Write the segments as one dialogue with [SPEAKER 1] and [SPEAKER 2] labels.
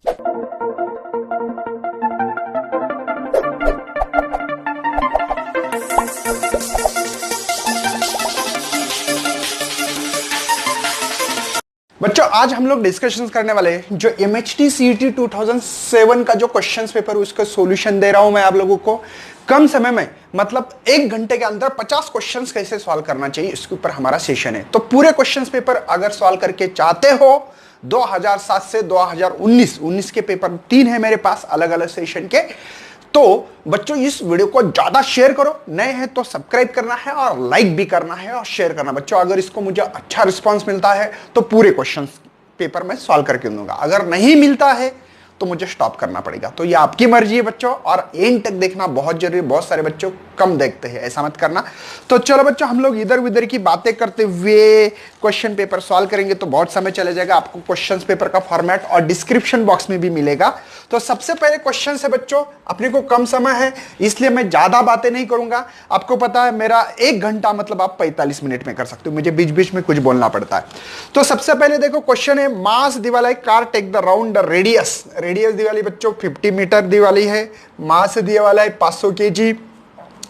[SPEAKER 1] बच्चों आज हम लोग डिस्कशन करने वाले हैं जो MHT CET 2007 का जो क्वेश्चंस पेपर उसका सॉल्यूशन दे रहा हूं मैं आप लोगों को कम समय में, मतलब 1 घंटे के अंदर 50 क्वेश्चंस कैसे सॉल्व करना चाहिए इसके ऊपर हमारा सेशन है। तो पूरे क्वेश्चंस पेपर अगर सॉल्व करके चाहते हो 2007 से 2019 के पेपर 3 है मेरे पास अलग अलग सेशन के। तो बच्चों इस वीडियो को ज्यादा शेयर करो, नए हैं तो सब्सक्राइब करना है और लाइक भी करना है और शेयर करना। बच्चों अगर इसको मुझे अच्छा रिस्पांस मिलता है तो पूरे क्वेश्चंस पेपर में सॉल्व करके दूंगा, अगर नहीं मिलता है तो मुझे स्टॉप करना पड़ेगा। तो ये आपकी मर्जी है बच्चों, और एंड तक देखना बहुत जरूरी है। बहुत सारे बच्चों कम देखते हैं, ऐसा मत करना। तो चलो बच्चों हम लोग इधर उधर की बातें करते हुए क्वेश्चन पेपर सॉल्व करेंगे तो बहुत समय चले जाएगा। आपको क्वेश्चन पेपर का फॉर्मेट और डिस्क्रिप्शन बॉक्स में भी मिलेगा। तो सबसे पहले क्वेश्चन है बच्चों, अपने को कम समय है इसलिए मैं ज्यादा बातें नहीं करूंगा। आपको पता है मेरा 1 घंटा मतलब आप 45 मिनट में कर सकते हो, मुझे बीच बीच में कुछ बोलना पड़ता है। तो सबसे पहले देखो क्वेश्चन है, मास दी वाला car take the round the radius दी वाली बच्चों 50 मीटर दी वाली है, मास दिया वाला है 500 kg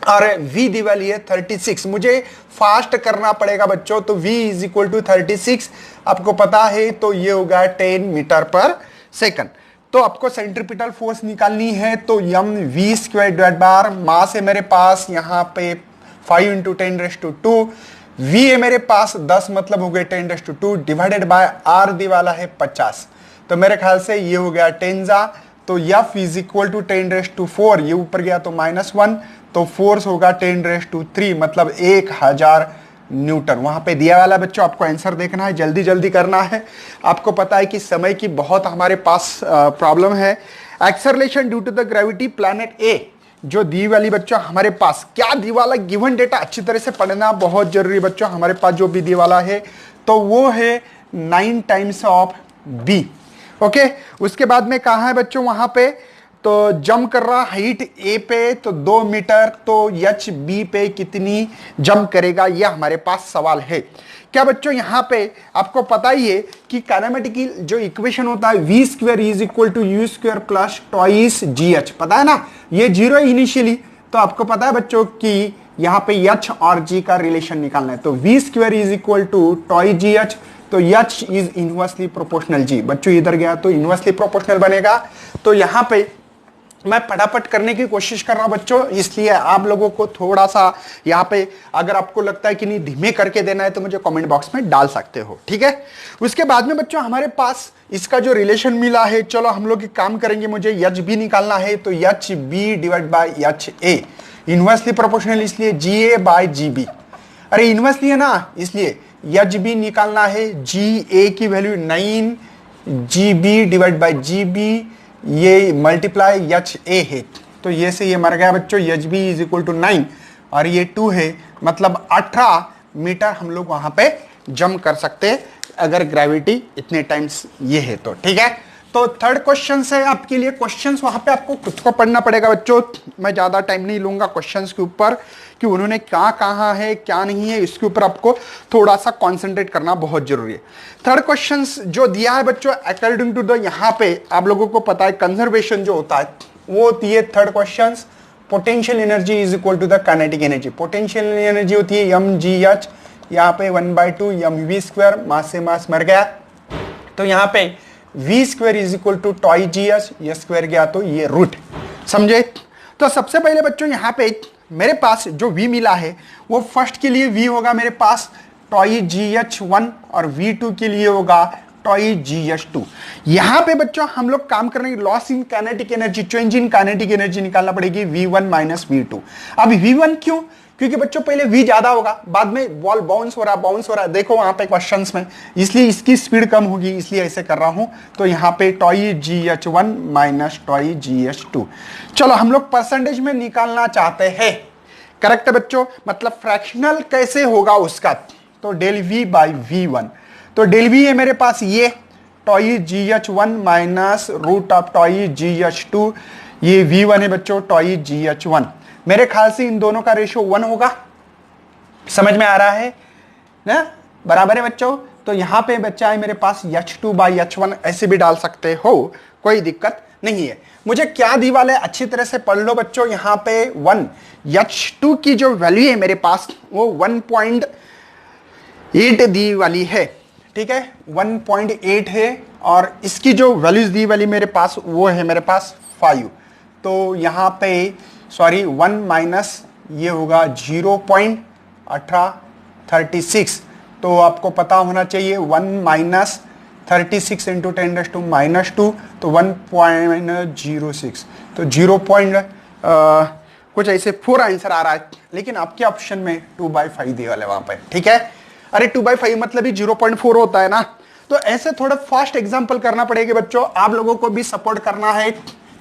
[SPEAKER 1] और v दी वाली है 36। मुझे फास्ट करना पड़ेगा बच्चों, तो v इज इक्वल टू 36 आपको पता है, तो ये होगा 10 मीटर पर सेकंड। तो आपको सेंट्रीपिटल फोर्स निकालनी है, तो m v स्क्वायर डिवाइड बार मास है मेरे पास यहाँ पे 5 इंटू 10⁻², v है मेरे पास 10 मतलब हो गए 10⁻² डिवाइडेड बाय r दी वाला है 50। तो मेरे ख्याल से ये हो गया 10 जा, तो F इज इक्वल टू 10⁻⁴, ये ऊपर गया तो -1, तो फोर्स होगा 10⁻³ मतलब 1000 न्यूटन वहां पे दिया वाला। बच्चों आपको आंसर देखना है, जल्दी जल्दी करना है। आपको पता है कि समय की बहुत हमारे पास प्रॉब्लम है। Acceleration due to the gravity planet A जो दी वाली बच्चों हमारे पास क्या दी वाला, गिवन डेटा अच्छी तरह से पढ़ना बहुत जरूरी बच्चों। हमारे पास जो भी दी वाला है तो वो है 9 टाइम्स ऑफ बी। ओके उसके बाद में कहा है बच्चों वहां पे, तो जंप कर रहा हाइट ए पे तो 2 मीटर, तो एच बी पे कितनी जंप करेगा, यह हमारे पास सवाल है। क्या बच्चों यहां पे आपको पता ही है कि काइनेमेटिक की जो इक्वेशन होता है v square is equal to u square plus twice g h, पता है ना, ये 0 इनिशियली। तो आपको पता है बच्चों कि यहां पे एच और जी का रिलेशन निकालना है, तो v square is equal to twice g h, तो h is inversely proportional g। बच्चों इधर गया तो इनवर्सली प्रोपोर्शनल बनेगा। तो यहां पे मैं फटाफट करने की कोशिश कर रहा हूं बच्चों, इसलिए आप लोगों को थोड़ा सा यहां पे अगर आपको लगता है कि नहीं धीमे करके देना है तो मुझे कमेंट बॉक्स में डाल सकते हो, ठीक है। उसके बाद में बच्चों हमारे पास इसका जो रिलेशन मिला है, चलो हम लोग एक काम करेंगे, मुझे एच बी निकालना है, तो h b divide by h a inversely proportional, इसलिए g a by g b. अरे इनवर्सली है ना, इसलिए एच बी निकालना है, जी ए की value 9 g b divide by g b, ये मल्टीप्लाई एच ए है, तो ये से ये मर गया बच्चों। H b is equal to 9 और ये 2 है, मतलब 18 मीटर हम लोग वहां पे जंप कर सकते हैं अगर ग्रेविटी इतने टाइम्स ये है तो, ठीक है। तो थर्ड क्वेश्चन है आपके लिए, क्वेश्चंस वहां पे आपको खुद को पढ़ना पड़ेगा बच्चों, मैं ज्यादा टाइम नहीं लूंगा क्वेश्चंस के ऊपर कि उन्होंने क्या कहा है क्या नहीं है, इसके ऊपर आपको थोड़ा सा कंसंट्रेट करना बहुत जरूरी है। थर्ड क्वेश्चन जो दिया है बच्चों अकॉर्डिंग टू द, यहाँ पे आप लोगों को पता है कंजर्वेशन जो होता है वो होती है third question, potential energy is equal to the kinetic energy. Potential energy होती है एम जी एच, यहाँ पे 1/2 एम वी स्क्वायर, मास से मास मर गया, तो यहाँ पे v square is equal to two g h, ये स्क्वायर गया तो ये रूट, समझे। तो सबसे पहले बच्चों यहाँ पे मेरे पास जो v मिला है वो फर्स्ट के लिए v होगा मेरे पास टॉई जी एच 1 और v2 के लिए होगा टॉई जी एच 2। यहाँ पे बच्चों हम लोग काम करेंगे loss in kinetic energy, change in kinetic energy निकालना पड़ेगी v1 माइनस v2। अब v1 क्यों, क्योंकि बच्चों पहले v ज्यादा होगा, बाद में बॉल बाउंस हो रहा है, देखो वहां पे क्वेश्चंस में, इसलिए इसकी स्पीड कम होगी, इसलिए ऐसे कर रहा हूं। तो यहाँ पे two g h 1 minus two g h 2। चलो हम लोग परसेंटेज में निकालना चाहते हैं, करेक्ट है बच्चों, मतलब फ्रैक्शनल कैसे होगा उसका, तो डेल वी बाई v1, तो डेल वी है मेरे पास ये two g h 1 minus root of two g h 2, ये v1 है बच्चों टॉई जी एच 1। मेरे ख्याल से इन दोनों का रेशियो 1 होगा, समझ में आ रहा है ना, बराबर है बच्चों। तो यहां पे बच्चा है मेरे पास H2/H1 ऐसे भी डाल सकते हो, कोई दिक्कत नहीं है। मुझे क्या दी वाले अच्छी तरह से पढ़ लो बच्चों। यहां पे 1 H2 की जो वैल्यू है मेरे पास वो 1.8 दी वाली है, ठीक है, 1.8 है, और इसकी जो वैल्यूज दी वाली मेरे पास वो है मेरे पास 5। तो यहां पे सॉरी 1 माइनस ये होगा 0.1836। तो आपको पता होना चाहिए 1 माइनस 36 इंटू 10⁻², तो 1.06, तो 0. कुछ ऐसे 4 आंसर आ रहा है, लेकिन आपके ऑप्शन में 2/5 दिए वाले वहां पे, ठीक है। अरे 2/5 मतलब ही 0.4 होता है ना। तो ऐसे थोड़ा फास्ट एग्जांपल करना पड़ेगा बच्चों, आप लोगों को भी सपोर्ट करना है,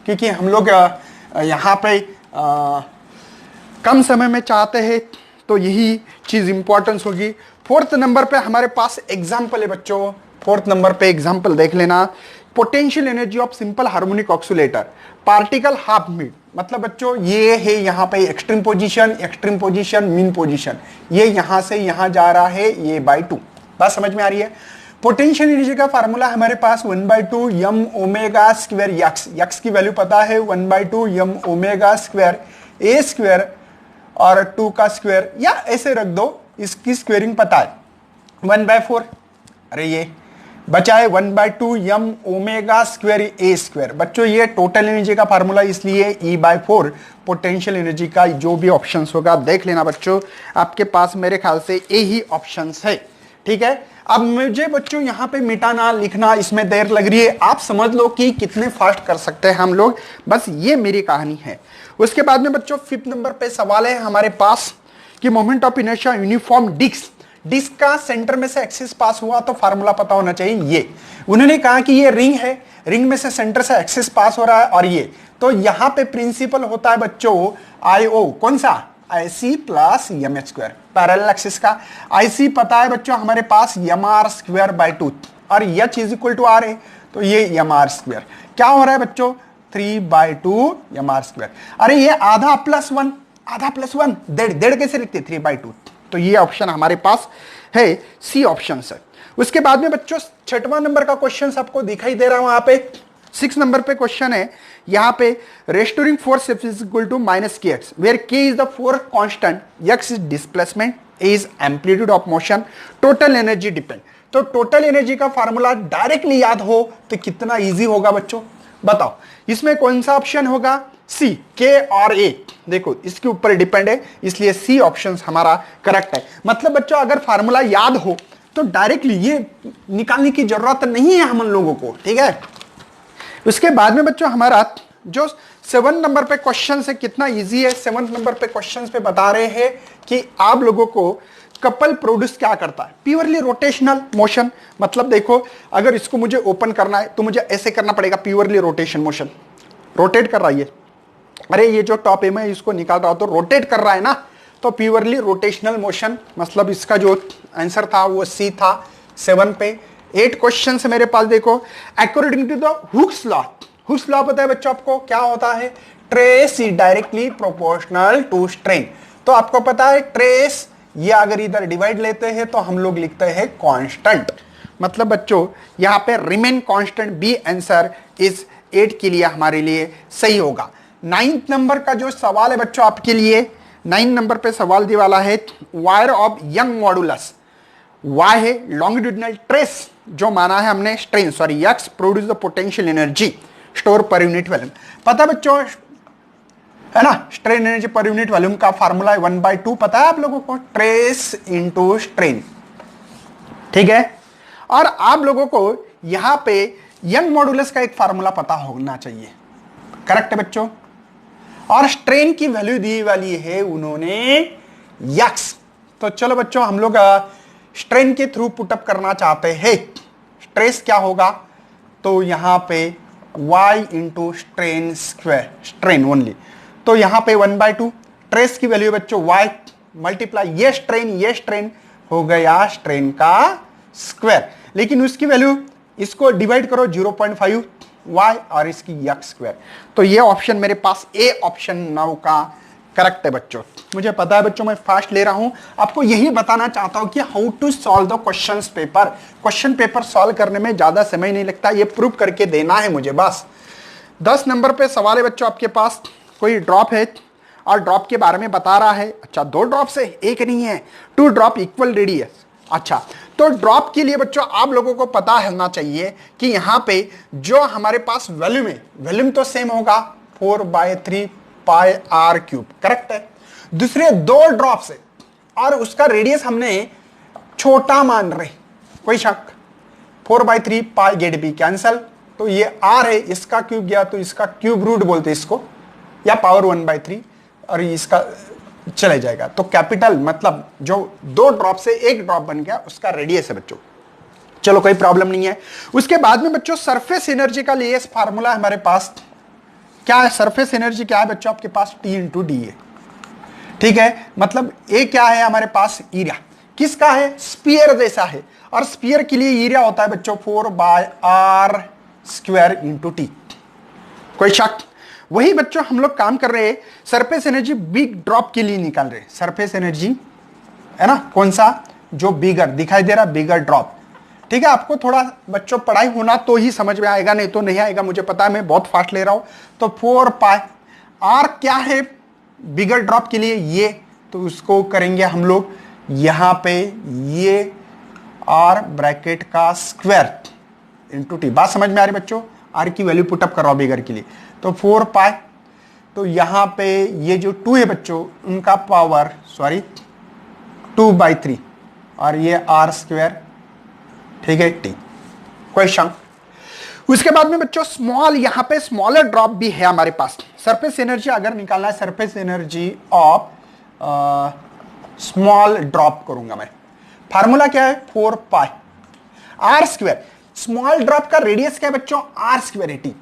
[SPEAKER 1] क्योंकि हम लोग यहाँ पे कम समय में चाहते हैं, तो यही चीज इंपॉर्टेंस होगी। 4th नंबर पे हमारे पास एग्जाम्पल है बच्चों। 4th नंबर पे एग्जाम्पल देख लेना। Potential energy of simple harmonic oscillator particle half meet, मतलब बच्चों ये है यहाँ पे एक्सट्रीम पोजीशन, मीन पोजीशन, ये यहां से यहां जा रहा है, ये by2। बात समझ में आ रही है। पोटेंशियल एनर्जी का फार्मूला हमारे पास 1/2 m ओमेगा स्क्वायर यक्स की वैल्यू पता है 1/2 m omega square a square और 2 का स्क्वायर, या ऐसे रख दो, इसकी स्क्वेयरिंग पता है 1/4। अरे ये बचा है 1/2 m omega square a square. बच्चों ये टोटल एनर्जी का फार्मूला, इसलिए E/4 पोटेंशियल एनर्जी का जो भी ऑप्शंस होगा देख लेना बच्चों। आपके पास मेरे ख्याल से ए ही ऑप्शंस है, ठीक है। अब मुझे बच्चों यहाँ पे मिटाना लिखना इसमें देर लग रही है, आप समझ लो कि कितने फास्ट कर सकते हैं हम लोग, बस ये मेरी कहानी है। उसके बाद में बच्चों 5th नंबर पे सवाल है हमारे पास कि moment of inertia uniform disc का सेंटर में से एक्सिस पास हुआ, तो फार्मूला पता होना चाहिए। ये उन्होंने कहा कि ये रिंग है, रिंग में से सेंटर से एक्सिस पास हो रहा है, और ये तो यहां पे प्रिंसिपल होता है बच्चों IO, कौन सा IC plus mh square, parallel axis का। IC पता है बच्चों हमारे पास mr स्क्वायर बाय 2, और h is equal to r है, तो ये mr स्क्वायर क्या हो रहा है बच्चों 3/2 mr स्क्वायर। अरे ये आधा प्लस वन, डेढ़ कैसे लिखते 3/2। तो ये ऑप्शन हमारे पास है, सी ऑप्शन है। उसके बाद में बच्चों 6वां नंबर का क्वेश्चन आपको दिखाई दे रहा है वहां पे। 6 नंबर पे क्वेश्चन है यहां पे, restoring force is equal to -kx where k is the force constant, x is displacement, a is amplitude of motion, total energy depend. तो टोटल एनर्जी का फार्मूला डायरेक्टली याद हो तो कितना इजी होगा बच्चों, बताओ इसमें कौन सा ऑप्शन होगा, सी, के और ए। देखो इसके ऊपर डिपेंड है, इसलिए सी ऑप्शन हमारा करेक्ट है। मतलब बच्चों अगर फार्मूला याद हो तो डायरेक्टली ये निकालने की जरूरत नहीं है हम लोगों को, ठीक है। उसके बाद में बच्चों हमारा जो 7 नंबर पे क्वेश्चन है कितना इजी है। 7 नंबर पे क्वेश्चन पे बता रहे हैं कि आप लोगों को कपल प्रोड्यूस क्या करता है, प्योरली रोटेशनल मोशन। मतलब देखो अगर इसको मुझे ओपन करना है तो मुझे ऐसे करना पड़ेगा, प्योरली रोटेशन मोशन, रोटेट कर रहा है ये। अरे ये जो टॉप है मैं इसको निकाल रहा हूं तो रोटेट कर रहा है ना, तो प्योरली रोटेशनल मोशन। मतलब इसका जो आंसर था वो सी था 7 पे। 8 क्वेश्चन है मेरे पास। देखो according to the Hooke's law, Hooke's law पता है बच्चों आपको क्या होता है, stress is directly proportional to strain. तो आपको पता है ट्रेस ये अगर इधर डिवाइड लेते हैं तो हम लोग लिखते हैं कांस्टेंट। मतलब बच्चों यहां पे रिमेन कांस्टेंट, बी आंसर इस 8 के लिए हमारे लिए सही होगा। 9th नंबर का जो सवाल है बच्चों आपके लिए, 9 नंबर पे सवाल दी वाला है, wire of Young modulus, Y है लॉन्गिट्यूडिनल ट्रेस जो माना है हमने strain, sorry X produce the potential energy store per unit volume. पता बच्चों है ना, strain energy per unit volume का फार्मूला है 1/2, पता है आप लोगों को, ट्रेस इंटू स्ट्रेन, ठीक है। और आप लोगों को यहां पे यंग मॉडुलस का एक फार्मूला पता होना चाहिए, करेक्ट है बच्चों। और स्ट्रेन की वैल्यू दी वाली है उन्होंने यक्स। तो चलो बच्चों हम लोग स्ट्रेन के थ्रू पुटअप करना चाहते हैं। स्ट्रेस क्या होगा, तो यहां पे y into strain square, strain only. तो यहां पे 1/2 ट्रेस की वैल्यू बच्चों y मल्टीप्लाई ये स्ट्रेन हो गया स्ट्रेन का स्क्वायर, लेकिन उसकी वैल्यू इसको डिवाइड करो 0.5 y और इसकी यक्स स्क्वायर। तो ये ऑप्शन मेरे पास ए ऑप्शन 9 का करेक्ट है बच्चों, मुझे पता है बच्चों, मैं फास्ट ले रहा हूं, आपको यही बताना चाहता हूं कि how to solve the question paper solve करने में ज्यादा समय नहीं लगता, ये प्रूव करके देना है मुझे बस। 10 नंबर पे सवाल है बच्चों आपके पास, कोई ड्रॉप है और ड्रॉप के बारे में बता रहा है। अच्छा 2 ड्रॉप है, एक नहीं है, 2 ड्रॉप इक्वल रेडियस। अच्छा तो ड्रॉप के लिए बच्चों आप लोगों को पता होना चाहिए कि यहां पे जो हमारे पास वॉल्यूम है, वॉल्यूम तो सेम होगा 4/3 पाई आर क्यूब, करेक्ट है। दूसरे 2 ड्रॉप से और उसका रेडियस हमने छोटा मान रहे, कोई शक, 4/3 पाई गेट बी कैंसल, तो ये आर है, इसका क्यूब गया तो इसका क्यूब रूट बोलते इसको, या पावर 1/3 और इसका चले जाएगा, तो कैपिटल मतलब जो 2 ड्रॉप से 1 ड्रॉप बन गया उसका रेडियस है बच्चों। चलो कोई प्रॉब्लम नहीं है। उसके बाद में बच्चों सरफेस एनर्जी का लिए फार्मूला हमारे पास क्या है, सरफेस एनर्जी क्या है बच्चों आपके पास, T × D है, ठीक है। मतलब ए क्या है हमारे पास, एरिया किसका है, स्पीयर जैसा है, और स्पीयर के लिए एरिया होता है बच्चों 4/r² × T, कोई शक। वही बच्चों हम लोग काम कर रहे हैं, सरफेस एनर्जी बिग ड्रॉप के लिए निकाल रहे हैं, सरफेस एनर्जी है ना, कौन सा, जो बिगर दिखाई दे रहा, बिगर ड्रॉप, ठीक है। आपको थोड़ा बच्चों पढ़ाई होना तो ही समझ में आएगा, नहीं तो नहीं आएगा, मुझे पता है, मैं बहुत फास्ट ले रहा हूं। तो 4 पाई आर क्या है बिगर ड्रॉप के लिए, ये तो उसको करेंगे हम लोग यहां पे, ये आर ब्रैकेट का स्क्वायर इंटू टी, बात समझ में आ रही बच्चों, आर की वैल्यू पुटअप कर रहा हूं बिगर के लिए, तो 4 पाई, तो यहां पे ये जो 2 है बच्चों उनका पावर 2/3 और ये r², ठीक है टी, क्वेश्चन। उसके बाद में बच्चों स्मॉल, यहां पे स्मॉलर ड्रॉप भी है हमारे पास, सरफेस एनर्जी अगर निकालना है, surface energy of small drop करूंगा मैं, फार्मूला क्या है 4 पाई r², स्मॉल ड्रॉप का रेडियस क्या है बच्चों, r² टी।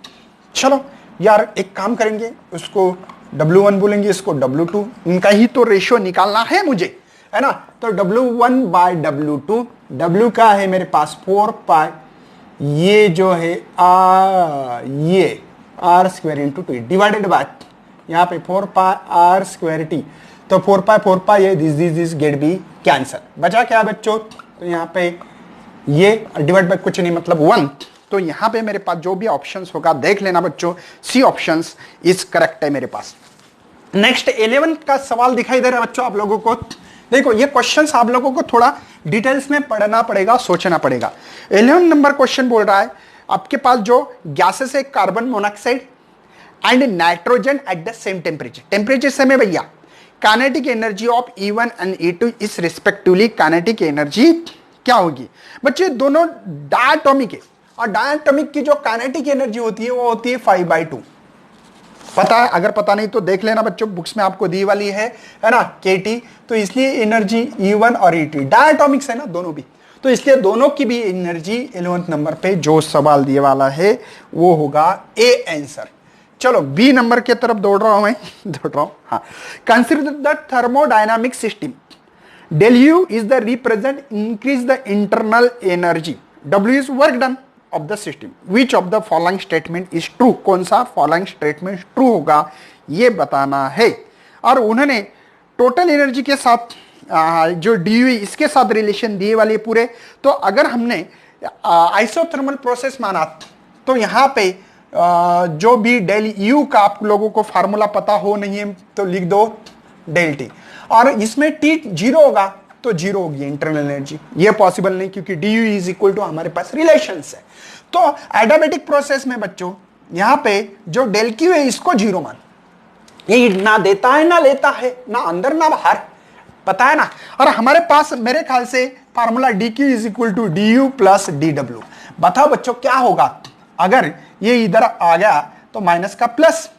[SPEAKER 1] चलो यार एक काम करेंगे, उसको W1 बोलेंगे, इसको W2, इनका ही तो रेशियो निकालना है मुझे, है ना। तो W1/W2, W का है मेरे पास 4 पाई, ये जो है ये r² × T डिवाइडेड बाय यहाँ पे 4 पाई r² T, तो 4 पाई ये दिस गेट बी कैंसल, बचा क्या बच्चों, तो यहाँ पे ये डिवाइड बाय कुछ नहीं मतलब 1, तो यहां पे मेरे पास जो भी ऑप्शंस होगा देख लेना बच्चों, सी ऑप्शंस इज करेक्ट है मेरे पास। नेक्स्ट 11 का सवाल दिखाई दे रहा है बच्चों आप लोगों को, देखो ये क्वेश्चंस आप लोगों को थोड़ा डिटेल्स में पढ़ना पड़ेगा, सोचना पड़ेगा। 11 नंबर क्वेश्चन बोल रहा है आपके पास जो गैसेस है, carbon monoxide and nitrogen at the same temperature से में भैया kinetic energy of E1 and E2 इस रिस्पेक्टिवली काइनेटिक एनर्जी क्या होगी बच्चे, दोनों डायटोमिक है, और डायटोमिक की जो काइनेटिक एनर्जी होती है वो होती है 5/2, पता है, अगर पता नहीं तो देख लेना बच्चों, बुक्स में आपको दी वाली है ना kT, तो इसलिए एनर्जी E1 और E2 डायटोमिक्स है ना दोनों भी, तो इसलिए दोनों की भी एनर्जी 11th नंबर पे जो सवाल दिए वाला है वो होगा ए आंसर। चलो बी नंबर के तरफ दौड़ रहा हूं मैं, हाँ, consider the thermodynamic system, del U is the represent increase the internal energy, W is work done of the system, which of the following statement is true, कौन सा following statement true होगा ये बताना है। और उन्होंने टोटल एनर्जी के साथ जो डी इसके साथ रिलेशन दिए वाले पूरे, तो अगर हमने आइसोथर्मल प्रोसेस माना तो यहाँ पे जो भी डेल यू का आप लोगों को फार्मूला पता हो नहीं है तो लिख दो डेल टी, और इसमें टी 0 होगा तो 0 होगी इंटरनल एनर्जी, ये पॉसिबल नहीं क्योंकि D U is equal to हमारे पास रिलेशंस है। तो एडियाबेटिक प्रोसेस में बच्चों यहां पे जो डेल क्यू है इसको 0 मान, ये ना देता है ना लेता है, ना अंदर ना बाहर, पता है ना। और हमारे पास मेरे ख्याल से formula D Q is equal to D you plus D W. बताओ बच्चों क्या होगा अगर ये इधर आ गया तो माइनस का प्लस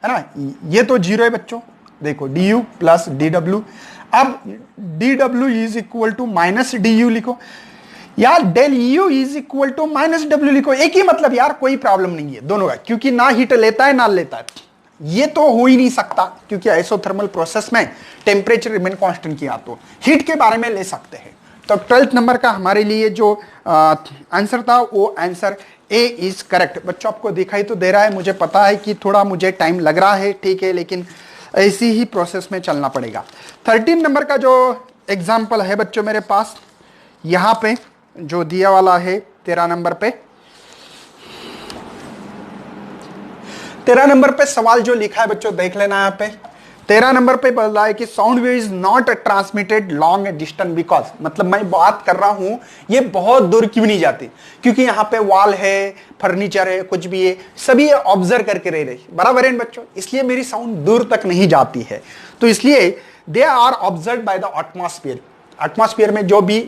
[SPEAKER 1] है ना, ये तो 0 है बच्चों, देखो डी यू प्लस डी डब्ल्यू। अब डी डब्ल्यू is equal to minus d u लिखो यार, del u is equal to minus डब्ल्यू लिखो, एक ही मतलब यार, कोई प्रॉब्लम नहीं है दोनों का, क्योंकि ना हीट लेता है ना लेता है, ये तो हो ही नहीं सकता क्योंकि आइसोथर्मल प्रोसेस में टेम्परेचर रिमेन कांस्टेंट किया तो हीट के बारे में ले सकते हैं। तो 12th नंबर का हमारे लिए जो आंसर था वो आंसर ए इज करेक्ट। बच्चों आपको दिखाई तो दे रहा है, मुझे पता है कि थोड़ा मुझे टाइम लग रहा है, ठीक है, लेकिन ऐसी ही प्रोसेस में चलना पड़ेगा। 13 नंबर का जो एग्जाम्पल है बच्चों मेरे पास यहां पे जो दिया वाला है 13 नंबर पे, 13 नंबर पे सवाल जो लिखा है बच्चों देख लेना। यहां पे 13 नंबर पे बोला है कि sound wave is not transmitted long distance because, मतलब मैं बात कर रहा हूं ये बहुत दूर क्यों नहीं जाती, क्योंकि यहाँ पे वॉल है, फर्नीचर है, कुछ भी है, सभी ऑब्जर्व करके रह रहे, बराबर है बच्चों, इसलिए मेरी साउंड दूर तक नहीं जाती है। तो इसलिए they are observe by the atmosphere, atmosphere में जो भी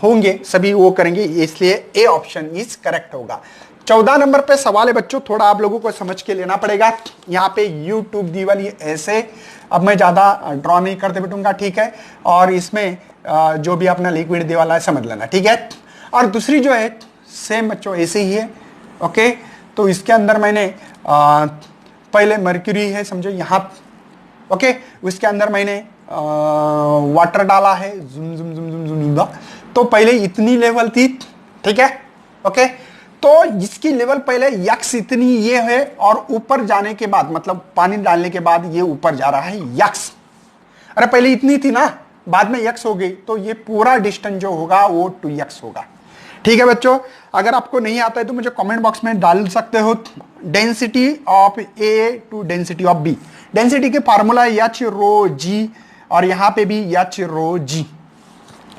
[SPEAKER 1] होंगे सभी वो करेंगे, इसलिए ए ऑप्शन इज करेक्ट होगा। 14 नंबर पे सवाल है बच्चों, थोड़ा आप लोगों को समझ के लेना पड़ेगा। यहाँ पे यूट्यूब दी वाली ऐसे, अब मैं ज्यादा ड्रॉ नहीं करते बैठूंगा, ठीक है, और इसमें जो भी अपना लिक्विड दी वाला है समझ लेना, ठीक है। और दूसरी जो है सेम बच्चों ऐसे ही है, ओके। तो इसके अंदर मैंने पहले मर्क्यूरी है समझो यहाँ, ओके, उसके अंदर मैंने वाटर डाला है, जुम जुम जुम जुम जुम जुम, तो पहले इतनी लेवल थी, ठीक है, ओके। तो इसकी लेवल पहले यक्स इतनी ये है, और ऊपर जाने के बाद मतलब पानी डालने के बाद ये ऊपर जा रहा है यक्स, अरे पहले इतनी थी ना, बाद में यक्स हो गई, तो ये पूरा डिस्टेंस जो होगा वो 2x होगा, ठीक है बच्चों। अगर आपको नहीं आता है तो मुझे कमेंट बॉक्स में डाल सकते हो। Density of A to density of B, density के फार्मूला एच रो जी, और यहां पे भी एच रो जी।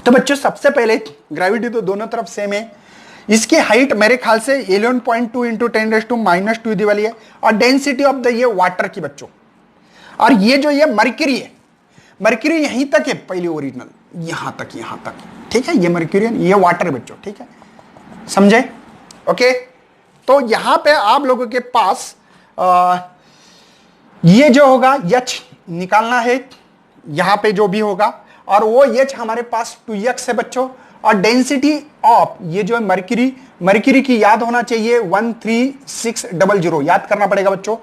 [SPEAKER 1] तो बच्चों सबसे पहले ग्रेविटी तो दोनों तरफ सेम है, इसकी हाइट मेरे ख्याल से 11.2 इंटू 10⁻² वाली है, और डेंसिटी ऑफ द ये वाटर की बच्चों, और ये जो ये मर्क्यूरी है, मर्क्यूरी यहीं तक है पहले ओरिजिनल, यहां तक, यहां तक, ठीक है, ये मर्क्यूरी ये वाटर है बच्चों, ठीक है, समझे, ओके। तो यहां पे आप लोगों के पास ये जो होगा एच निकालना है, यहां पे जो भी होगा, और वो एच हमारे पास 2x है बच्चों, और डेंसिटी ऑफ ये जो है मर्क्यूरी, मर्क्यूरी की याद होना चाहिए 13600, याद करना पड़ेगा बच्चों।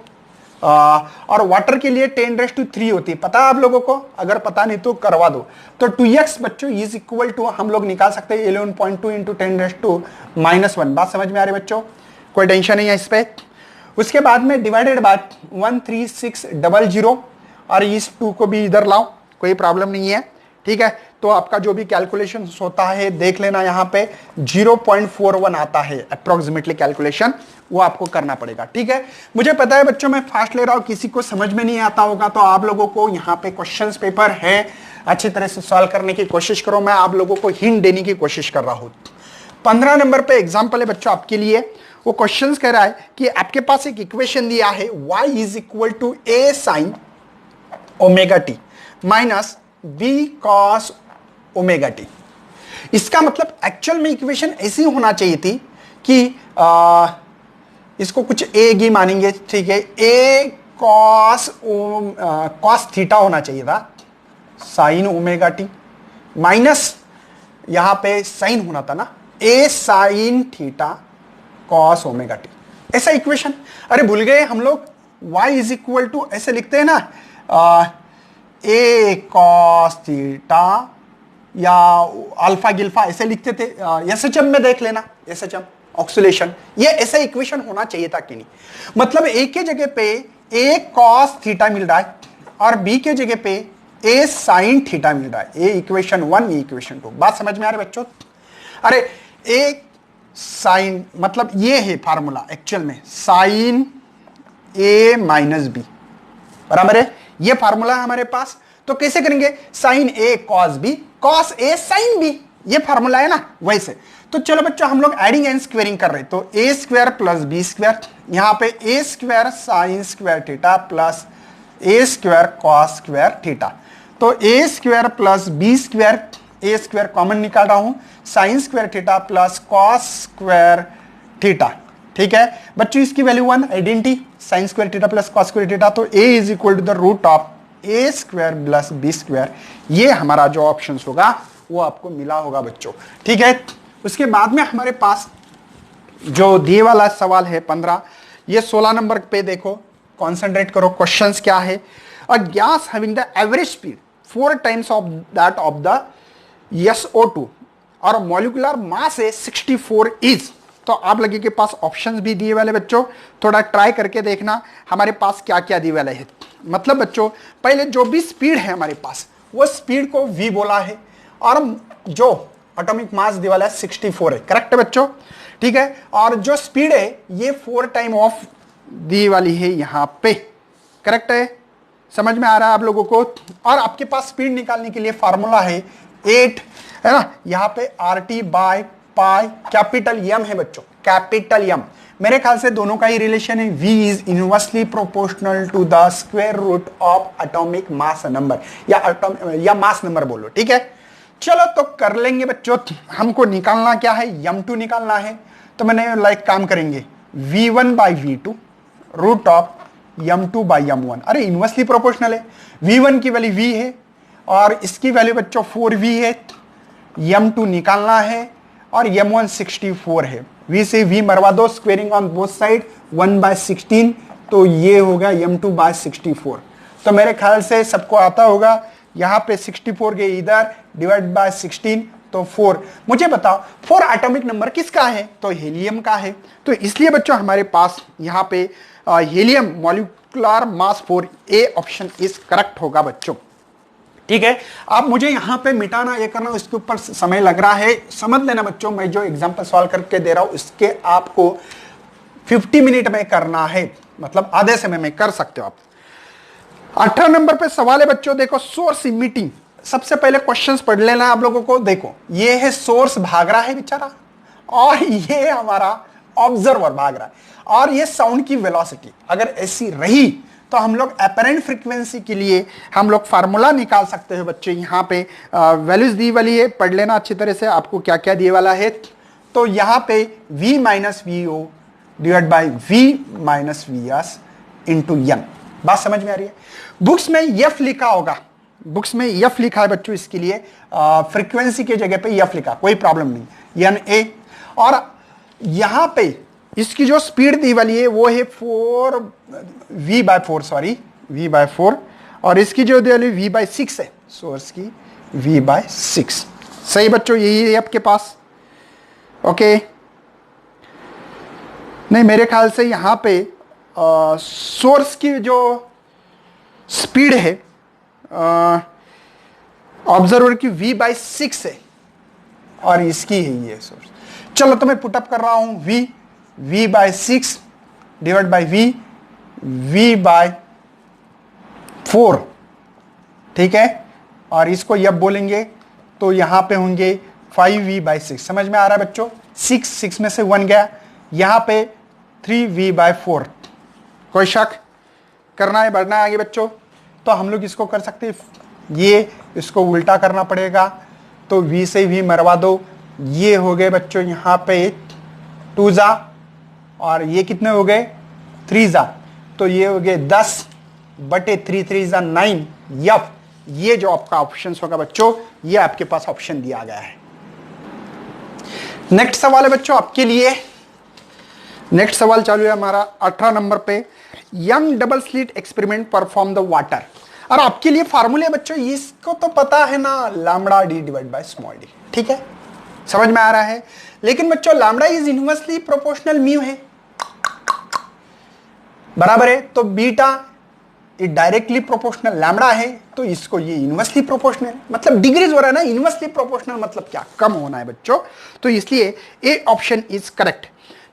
[SPEAKER 1] और वाटर के लिए 10⁻³ होती है, पता है आप लोगों को, अगर पता नहीं तो करवा दो। तो 2x बच्चों इज इक्वल टू हम लोग निकाल सकते हैं 11.2 इंटू 10⁻⁻1, बात समझ में आ रही बच्चों, कोई टेंशन नहीं है इस पे। उसके बाद में डिवाइडेड बाय 13600, और इस 2 को भी इधर लाओ, कोई प्रॉब्लम नहीं है, ठीक है। तो आपका जो भी कैलकुलेशन होता है देख लेना, यहां पे 0.41 आता है अप्रोक्सीमेटली कैलकुलेशन, वो आपको करना पड़ेगा, ठीक है। मुझे पता है बच्चों मैं फास्ट ले रहा हूं, किसी को समझ में नहीं आता होगा, तो आप लोगों को यहाँ पे क्वेश्चंस पेपर है, अच्छी तरह से सॉल्व करने की कोशिश करो, मैं आप लोगों को हिंट देने की कोशिश कर रहा हूं। 15 नंबर पे एग्जाम्पल है बच्चों आपके लिए, वो क्वेश्चन कह रहा है कि आपके पास एक इक्वेशन दिया है y is equal to a sin omega T minus b cos omega T. इसका मतलब एक्चुअल में इक्वेशन ऐसी होना चाहिए थी कि इसको कुछ ए गी मानेंगे, ठीक है, a cos थीटा होना चाहिए था, साइन ओमेगा टी, माइनस यहां पे साइन होना था ना, a sine theta cos omega T, ऐसा इक्वेशन। अरे भूल गए हम लोग, y इज इक्वल टू ऐसे लिखते हैं ना, a cos थीटा या अल्फा गिल्फा ऐसे लिखते थे, एसएचएम में देख लेना, एसएचएम ऑक्सीलेशन, ये ऐसा इक्वेशन होना चाहिए था कि नहीं, मतलब ए के जगह पे a cos थीटा मिल रहा है, और b के जगह पे a sin थीटा मिल रहा है, ये इक्वेशन 1, ये इक्वेशन 2, बात समझ में आ रही है बच्चों। अरे a sin मतलब ये है फार्मूला एक्चुअल में sin a माइनस बी, बराबर है, ये फार्मूला है हमारे पास। तो कैसे करेंगे, sin a cos b cos a sin b, ये फार्मूला है ना वैसे। तो चलो बच्चों हम लोग एडिंग एंड स्क्वेयरिंग कर रहे हैं, तो a square plus b square, यहां पे a square sin square theta plus a square cos square theta, तो a square plus b square, a square common निकाल रहा हूं, sin square theta plus cos square theta, ठीक है बच्चों, इसकी value 1 identity, sin square theta plus cos square theta, तो a is equal to the root of a square plus b square, ये हमारा जो ऑप्शन होगा वो आपको मिला होगा बच्चों, ठीक है। उसके बाद में हमारे पास जो दिए वाला सवाल है 15, ये 16 नंबर पे देखो, कॉन्सेंट्रेट करो, क्वेश्चंस क्या है। A gas having the average speed 4 times of that of the SO2 और मॉलिक्यूलर मास है 64 इज, तो आप लोगों के पास ऑप्शंस भी दिए वाले बच्चों, थोड़ा ट्राई करके देखना हमारे पास क्या क्या दिए वाले है। मतलब बच्चों पहले जो भी स्पीड है हमारे पास वो स्पीड को v बोला है, और जो एटॉमिक मास दिया वाला है 64 है, करेक्ट है बच्चों, ठीक है। और जो स्पीड है ये 4 टाइम ऑफ दी वाली है यहाँ पे, करेक्ट है, समझ में आ रहा है आप लोगों को। और आपके पास स्पीड निकालने के लिए फार्मूला है 8, है ना, यहाँ पे RT by pi capital M है बच्चों, कैपिटल M। मेरे ख्याल से दोनों का ही रिलेशन है, V is inversely proportional to the square root of atomic mass number, या मास नंबर बोलो, ठीक है। चलो तो कर लेंगे बच्चों, हमको निकालना क्या है, M2 निकालना है। तो मैंने काम करेंगे V1 by V2 root of M2 by M1। अरे इनवर्सली प्रोपोर्शनल है, V1 की वैल्यू V है और इसकी वैल्यू बच्चों 4V है, M2 निकालना है और M1 64 है। V से V मरवा दो, स्क्वेयरिंग ऑन बोथ साइड 1/16, तो ये होगा M2 बाय 64। तो मेरे ख्याल से सबको आता होगा, यहां पे 64 के इधर डिवाइड बाय 16 तो 4। मुझे बताओ 4 एटॉमिक नंबर किसका है, तो हीलियम का है। तो इसलिए बच्चों हमारे पास यहाँ पे helium molecular mass 4, A option is correct होगा बच्चों, ठीक है। आप मुझे यहां पे मिटाना ये करना, इसके ऊपर समय लग रहा है, समझ लेना बच्चों। मैं जो एग्जांपल सॉल्व करके दे रहा हूं इसके आपको 50 मिनट में करना है, मतलब आधे समय में कर सकते हो आप। 18 नंबर पे सवाल है बच्चों, देखो सोर्स इमिटिंग। सबसे पहले क्वेश्चंस पढ़ लेना आप लोगों को। देखो ये है सोर्स भाग रहा है बेचारा, और ये हमारा ऑब्जर्वर भाग रहा है, और ये साउंड की वेलोसिटी अगर ऐसी रही तो हम लोग एपरेंट फ्रीक्वेंसी के लिए हम लोग फार्मूला निकाल सकते हैं बच्चे। यहाँ पे वैल्यूज दी वाली है, पढ़ लेना अच्छी तरह से, आपको क्या क्या दिए वाला है। तो यहाँ पे V minus VO divide by V minus VS into N। बात समझ में आ रही है। बुक्स में F लिखा होगा, बुक्स में F लिखा है बच्चों, इसके लिए फ्रीक्वेंसी के जगह पे F लिखा, कोई प्रॉब्लम नहीं, NA। और यहां पे इसकी जो स्पीड दी वाली है वो है 4V/4, और इसकी जो दी वाली V/6 है, सोर्स की V/6। सही बच्चों, यही है आपके पास, ओके। नहीं मेरे ख्याल से यहां पे सोर्स की जो स्पीड है ऑब्जर्वर की V/6 है, और इसकी है ये सोर्स। चलो तो मैं पुटअप कर रहा हूं, V/6 डिवाइड बाई V/4, ठीक है। और इसको यब बोलेंगे तो यहां पे होंगे 5V/6। समझ में आ रहा है बच्चों, 6 में से 1 गया, यहां पे 3V/4। कोई शक करना है, बढ़ना है आगे बच्चों। तो हम लोग इसको कर सकते हैं, ये इसको उल्टा करना पड़ेगा, तो V से V मरवा दो, ये हो गए बच्चों यहाँ पे 2 जा, और ये कितने हो गए 3 जा, तो ये हो गए 10/3, 3 जा 9। यप, ये जो आपका ऑप्शन होगा बच्चों, ये आपके पास ऑप्शन दिया गया है। नेक्स्ट सवाल है बच्चों आपके लिए, नेक्स्ट सवाल चालू है हमारा 18 नंबर पे। Young double slit experiment perform the water. और आपके लिए फार्मूले बच्चों इसको तो पता है ना, lambda D divide by small D, ठीक है, समझ में आ रहा है। लेकिन बच्चों lambda is inversely proportional mu है, बराबर है, तो बीटा ये डायरेक्टली प्रोपोर्शनल लैम्बडा है, तो इसको ये इनवर्सली प्रोपोर्शनल, मतलब डिग्रीज हो रहा है ना, इनवर्सली प्रोपोर्शनल मतलब क्या, कम होना है बच्चों, तो इसलिए A option is correct.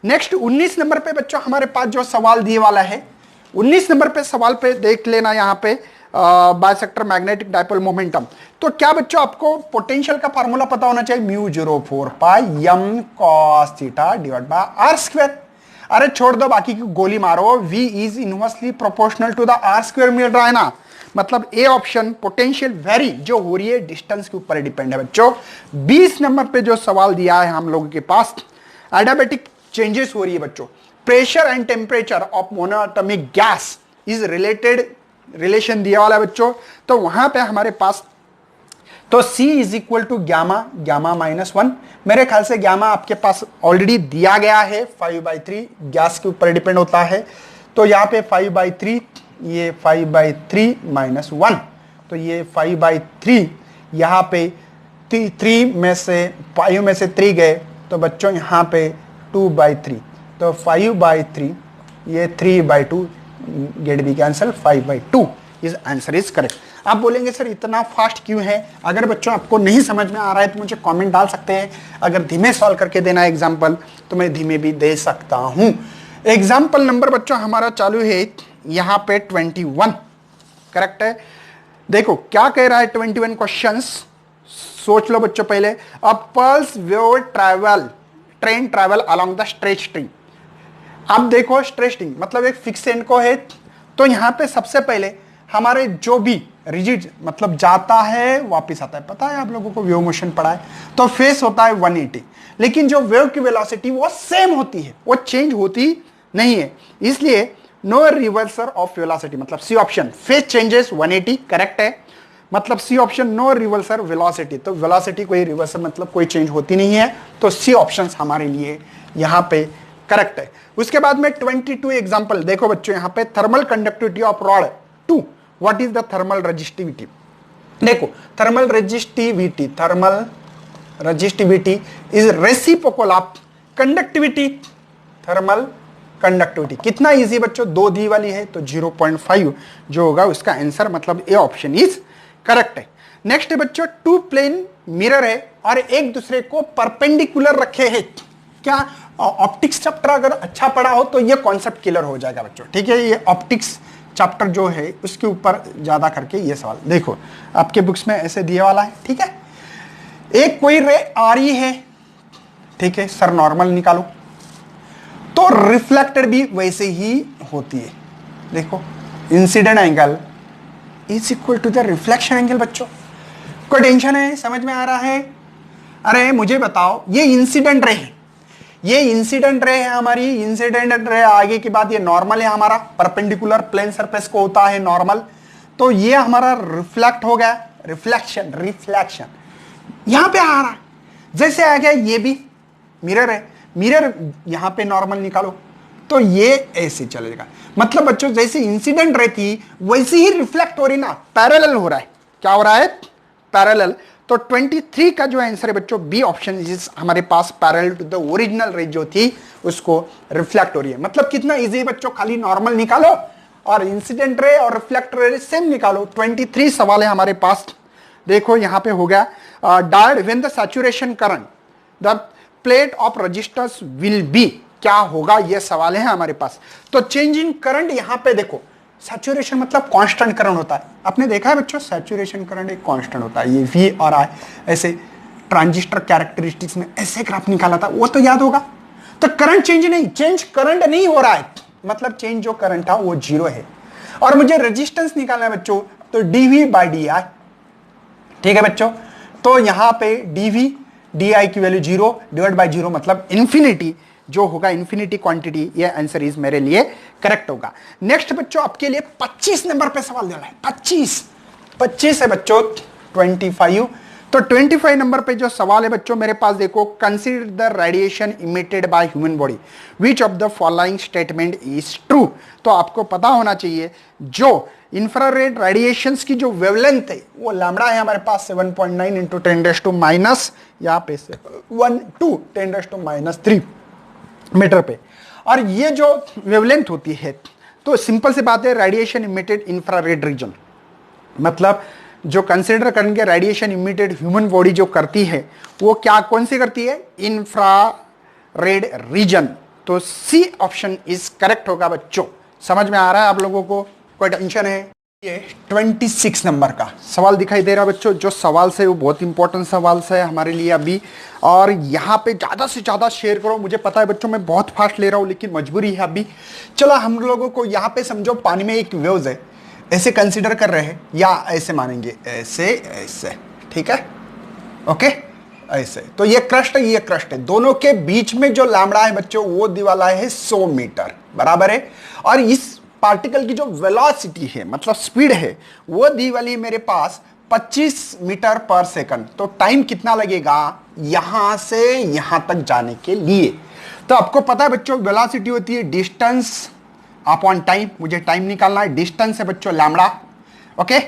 [SPEAKER 1] Next 19 number पे बच्चों हमारे पास जो सवाल दिए वाला है, 19 नंबर पे सवाल पे देख लेना, यहाँ पे बायसेक्टर मैग्नेटिक डाइपोल मोमेंटम। तो क्या बच्चों आपको पोटेंशियल का फार्मूला पता होना चाहिए, μ/4 pi m cos theta divide by r square. अरे छोड़ दो बाकी की गोली मारो, V is inversely proportional to the r square मिल रहा है ना, मतलब ए ऑप्शन पोटेंशियल वेरी जो हो रही है डिस्टेंस के ऊपर डिपेंड है बच्चों। 20 नंबर पे जो सवाल दिया है हम लोगों के पास, एडियाबैटिक चेंजेस हो रही है बच्चों, pressure and temperature of monoatomic gas is relation दिया वाला है बच्चों। तो वहां पे हमारे पास तो C is equal to gamma -1। मेरे ख्याल से गामा आपके पास ऑलरेडी दिया गया है, 5/3 गैस के ऊपर डिपेंड होता है, तो यहाँ पे 5/3, ये 5/3 -1, तो ये 5/3, यहाँ पे 3 में से 5 में से 3 गए, तो बच्चों यहाँ पे 2/3, तो 5/3, ये 3/2, गेट बी कैंसल, 5/2 इस आंसर इज करेक्ट। आप बोलेंगे सर इतना फास्ट क्यों है? अगर बच्चों आपको नहीं समझ में आ रहा है तो मुझे कमेंट डाल सकते हैं। अगर धीमे सॉल्व करके देना है एग्जाम्पल तो मैं धीमे भी दे सकता हूं। एग्जाम्पल नंबर बच्चों हमारा चालू है यहां पे 21, करेक्ट है। देखो क्या कह रहा है 21 क्वेश्चंस, सोच लो बच्चों पहले। अ pulse wave train travel along the straight string. अब देखो स्ट्रेट स्ट्रिंग मतलब एक फिक्स एंड को है, तो यहां पे सबसे पहले हमारे जो भी रिजिड मतलब जाता है वापस आता है, पता है आप लोगों को वेव मोशन पढ़ा है, तो फेस होता है 180, लेकिन जो वेव की वेलोसिटी वो सेम होती है, वो चेंज होती नहीं है। इसलिए नो रिवर्सल ऑफ वेलोसिटी, मतलब C option, phase changes 180, correct है। मतलब C option no reversal velocity, तो वेलोसिटी कोई रिवर्सल मतलब कोई चेंज होती नहीं है, तो सी ऑप्शन हमारे लिए यहां पे करेक्ट है। उसके बाद में 22 एग्जांपल देखो बच्चों, यहां पे thermal conductivity of rod 2, what is the thermal resistivity. देखो thermal resistivity is reciprocal of conductivity, thermal conductivity. कितना इजी बच्चों, 2 दी वाली है तो 0.5 जो होगा उसका आंसर, मतलब ए ऑप्शन इज करेक्ट है। नेक्स्ट है बच्चों 2 प्लेन मिरर है और एक दूसरे को परपेंडिकुलर रखे हैं। क्या ऑप्टिक्स चैप्टर अगर अच्छा पढ़ा हो तो ये कॉन्सेप्ट क्लियर हो जाएगा बच्चों, ठीक है। ये ऑप्टिक्स चैप्टर जो है उसके ऊपर ज्यादा करके ये सवाल देखो आपके बुक्स में ऐसे दिया वाला है, ठीक है। एक कोई रे आ रही है, ठीक है, सर नॉर्मल निकालो, तो रिफ्लेक्टेड भी वैसे ही होती है। देखो incident angle is equal to the reflection angle. बच्चों कोई टेंशन है, समझ में आ रहा है? अरे मुझे बताओ, ये इंसिडेंट रे है, ये इंसिडेंट रे है हमारी, इंसिडेंट रे आगे के बाद ये नॉर्मल है हमारा, परपेंडिकुलर प्लेन सरफेस को होता है नॉर्मल, तो ये हमारा रिफ्लेक्ट हो गया, रिफ्लेक्शन यहां पे आ रहा है। जैसे आ गया ये भी मिरर है, मिरर यहां पे नॉर्मल निकालो तो ये ऐसे चलेगा। मतलब बच्चों जैसे इंसिडेंट रहती वैसे ही रिफ्लेक्ट हो रही ना, पैरेलल हो रहा है। क्या हो रहा है? पैरेलल। तो 23 का जो आंसर है बच्चों बी ऑप्शन इज हमारे पास, पैरेलल टू द ओरिजिनल रे जो थी उसको रिफ्लेक्ट हो रही है। मतलब कितना इजी बच्चों, खाली नॉर्मल निकालो और इंसिडेंट रे और रिफ्लेक्ट रे सेम निकालो। 23 सवाल है हमारे पास। देखो यहां पे हो गया, diode when the saturation current the plate of registers will be, क्या होगा ये सवाल है हमारे पास। तो चेंज इन करंट यहां पे देखो, सैचुरेशन मतलब कांस्टेंट करंट होता है, आपने देखा है बच्चों सैचुरेशन करंट एक कांस्टेंट होता है, ये वी और आई ऐसे ट्रांजिस्टर कैरेक्टरिस्टिक्स में ऐसे ग्राफ निकाला था, वो तो याद होगा। तो करंट चेंज नहीं, चेंज करंट नहीं हो रहा है, मतलब चेंज जो करंट था वो 0 है। और मुझे रेजिस्टेंस निकालना है बच्चों, तो dV/dI, ठीक है बच्चों। तो यहां पे dV/dI की वैल्यू 0 डिवाइड बाय 0 मतलब इंफिनिटी, जो होगा इंफिनिटी क्वांटिटी, ये आंसर इज मेरे लिए करेक्ट होगा। नेक्स्ट बच्चों आपके लिए 25 नंबर पे सवाल देना है, 25 है बच्चों 25। तो 25 नंबर पे जो सवाल है बच्चों मेरे पास देखो, consider the radiation emitted by human body, which of the following statement is true. तो आपको पता होना चाहिए जो इंफ्रारेड रेडिएशंस की जो वेवलेंथ है वो लैम्बडा है हमारे पास 7.9 इंटू 10⁻⁻, यहाँ पे से 1 टू 10⁻³ मीटर पे। और ये जो वेवलेंथ होती है, तो सिंपल सी बात है, रेडिएशन इमिटेड इंफ्रारेड रीजन, मतलब जो कंसीडर करेंगे रेडिएशन इमिटेड ह्यूमन बॉडी जो करती है वो क्या, कौन सी करती है? Infrared reason. तो सी ऑप्शन इज करेक्ट होगा बच्चों। समझ में आ रहा है आप लोगों को? कोई टेंशन है? ये 26 नंबर का सवाल दिखाई दे रहा है बच्चों, जो सवाल से वो बहुत इंपॉर्टेंट सवाल से है हमारे लिए अभी, और यहाँ पे ज़्यादा से ज़्यादा शेयर करो। मुझे पता है बच्चों मैं बहुत फास्ट ले रहा हूँ, लेकिन मजबूरी है अभी। चलो हम लोगों को यहाँ पे समझो पानी में एक वेव्स है, ऐसे कंसीडर कर रहे हैं या ऐसे मानेंगे, ऐसे, ठीक है, ओके, ऐसे। तो ये क्रस्ट है, ये क्रस्ट है, दोनों के बीच में जो लैम्बडा है बच्चों वो दीवाला है 100 मीटर, बराबर है। और इस पार्टिकल की जो वेलोसिटी है मतलब स्पीड है वो दी वाली मेरे पास 25 मीटर पर सेकंड। तो टाइम कितना लगेगा यहां से यहां तक जाने के लिए? तो आपको पता है बच्चों वेलोसिटी होती है डिस्टेंस अपॉन टाइम, मुझे टाइम निकालना है, डिस्टेंस है बच्चों लैम्बडा, ओके,